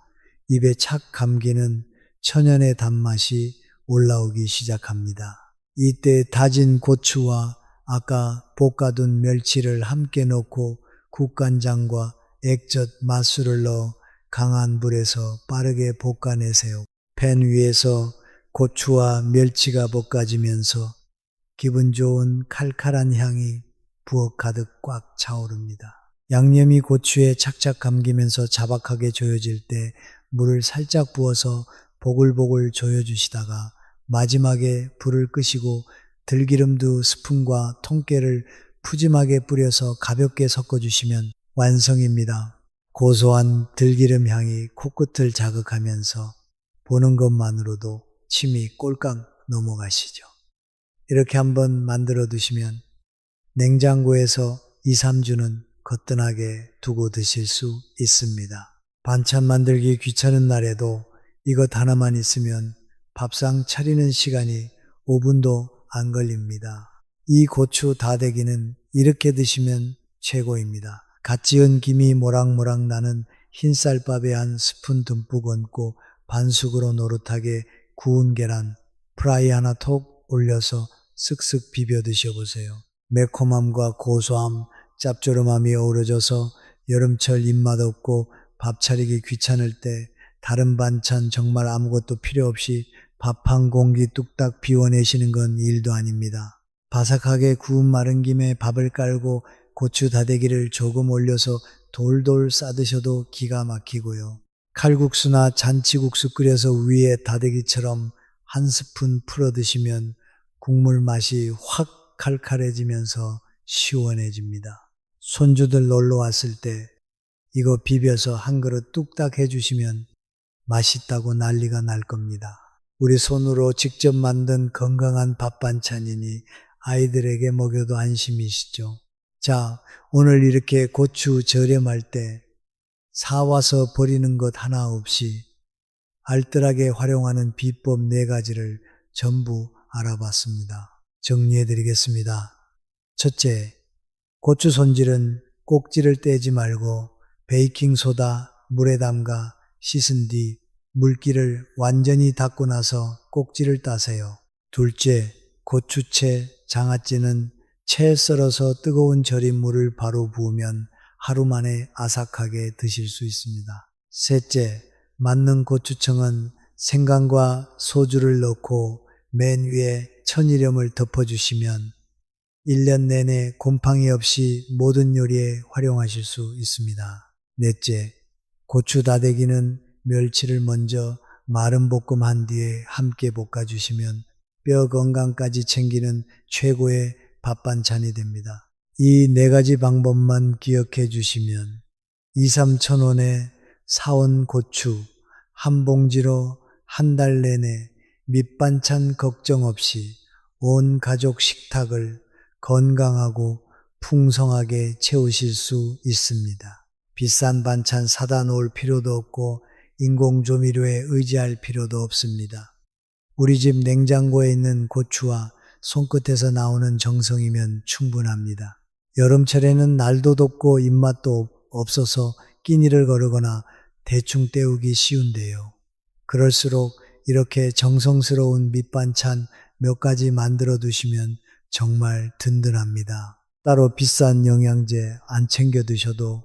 입에 착 감기는 천연의 단맛이 올라오기 시작합니다. 이때 다진 고추와 아까 볶아둔 멸치를 함께 넣고 국간장과 액젓 맛술을 넣어 강한 불에서 빠르게 볶아내세요. 팬 위에서 고추와 멸치가 볶아지면서 기분 좋은 칼칼한 향이 부엌 가득 꽉 차오릅니다. 양념이 고추에 착착 감기면서 자박하게 조여질 때 물을 살짝 부어서 보글보글 조여주시다가 마지막에 불을 끄시고 들기름도 스푼과 통깨를 푸짐하게 뿌려서 가볍게 섞어주시면 완성입니다. 고소한 들기름 향이 코끝을 자극하면서 보는 것만으로도 침이 꼴깍 넘어가시죠. 이렇게 한번 만들어 두시면 냉장고에서 2, 3주는 거뜬하게 두고 드실 수 있습니다. 반찬 만들기 귀찮은 날에도 이것 하나만 있으면 밥상 차리는 시간이 5분도 안 걸립니다. 이 고추 다대기는 이렇게 드시면 최고입니다. 갓 지은 김이 모락모락 나는 흰쌀밥에 한 스푼 듬뿍 얹고 반숙으로 노릇하게 구운 계란, 프라이 하나 톡 올려서 쓱쓱 비벼 드셔보세요. 매콤함과 고소함, 짭조름함이 어우러져서 여름철 입맛 없고 밥 차리기 귀찮을 때 다른 반찬 정말 아무것도 필요 없이 밥 한 공기 뚝딱 비워내시는 건 일도 아닙니다. 바삭하게 구운 마른 김에 밥을 깔고 고추 다대기를 조금 올려서 돌돌 싸드셔도 기가 막히고요. 칼국수나 잔치국수 끓여서 위에 다대기처럼 한 스푼 풀어 드시면 국물 맛이 확 칼칼해지면서 시원해집니다. 손주들 놀러 왔을 때 이거 비벼서 한 그릇 뚝딱 해주시면 맛있다고 난리가 날 겁니다. 우리 손으로 직접 만든 건강한 밥 반찬이니 아이들에게 먹여도 안심이시죠. 자, 오늘 이렇게 고추 저렴할 때 사와서 버리는 것 하나 없이 알뜰하게 활용하는 비법 4가지를 전부 알아봤습니다. 정리해 드리겠습니다. 첫째, 고추 손질은 꼭지를 떼지 말고 베이킹소다 물에 담가 씻은 뒤 물기를 완전히 닦고 나서 꼭지를 따세요. 둘째, 고추채, 장아찌는 채 썰어서 뜨거운 절인 물을 바로 부으면 하루 만에 아삭하게 드실 수 있습니다. 셋째, 맞는 고추청은 생강과 소주를 넣고 맨 위에 천일염을 덮어주시면 1년 내내 곰팡이 없이 모든 요리에 활용하실 수 있습니다. 넷째, 고추 다대기는 멸치를 먼저 마른 볶음한 뒤에 함께 볶아주시면 뼈 건강까지 챙기는 최고의 밥 반찬이 됩니다. 이 4가지 방법만 기억해 주시면 2, 3천 원에 사온 고추 한 봉지로 한 달 내내 밑반찬 걱정 없이 온 가족 식탁을 건강하고 풍성하게 채우실 수 있습니다. 비싼 반찬 사다 놓을 필요도 없고 인공조미료에 의지할 필요도 없습니다. 우리 집 냉장고에 있는 고추와 손끝에서 나오는 정성이면 충분합니다. 여름철에는 날도 덥고 입맛도 없어서 끼니를 거르거나 대충 때우기 쉬운데요. 그럴수록 이렇게 정성스러운 밑반찬 몇 가지 만들어 두시면 정말 든든합니다. 따로 비싼 영양제 안 챙겨 드셔도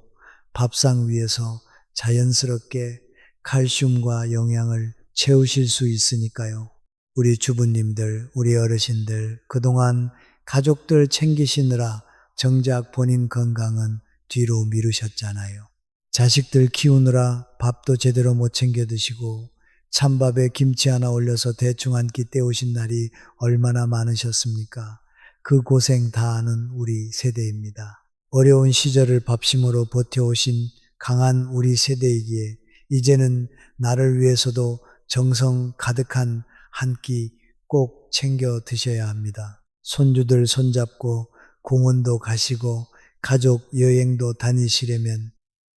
밥상 위에서 자연스럽게 칼슘과 영양을 채우실 수 있으니까요. 우리 주부님들, 우리 어르신들 그동안 가족들 챙기시느라 정작 본인 건강은 뒤로 미루셨잖아요. 자식들 키우느라 밥도 제대로 못 챙겨 드시고 찬밥에 김치 하나 올려서 대충 한 끼 때우신 날이 얼마나 많으셨습니까? 그 고생 다 아는 우리 세대입니다. 어려운 시절을 밥심으로 버텨오신 강한 우리 세대이기에 이제는 나를 위해서도 정성 가득한 한 끼 꼭 챙겨 드셔야 합니다. 손주들 손잡고 공원도 가시고 가족 여행도 다니시려면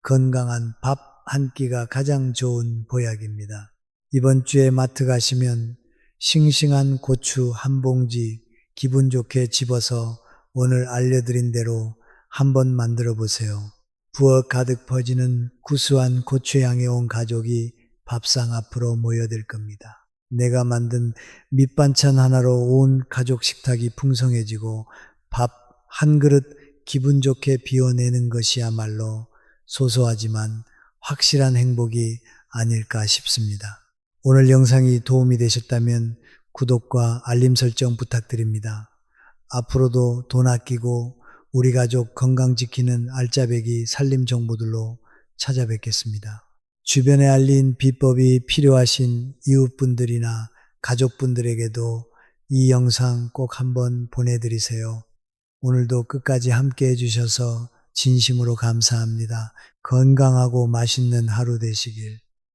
건강한 밥 한 끼가 가장 좋은 보약입니다. 이번 주에 마트 가시면 싱싱한 고추 한 봉지 기분 좋게 집어서 오늘 알려드린 대로 한번 만들어 보세요. 부엌 가득 퍼지는 구수한 고추향에 온 가족이 밥상 앞으로 모여들 겁니다. 내가 만든 밑반찬 하나로 온 가족 식탁이 풍성해지고 밥 한 그릇 기분 좋게 비워내는 것이야말로 소소하지만 확실한 행복이 아닐까 싶습니다. 오늘 영상이 도움이 되셨다면 구독과 알림 설정 부탁드립니다. 앞으로도 돈 아끼고 우리 가족 건강 지키는 알짜배기 살림 정보들로 찾아뵙겠습니다. 주변에 알린 비법이 필요하신 이웃분들이나 가족분들에게도 이 영상 꼭 한번 보내드리세요. 오늘도 끝까지 함께 해주셔서 진심으로 감사합니다. 건강하고 맛있는 하루 되시길.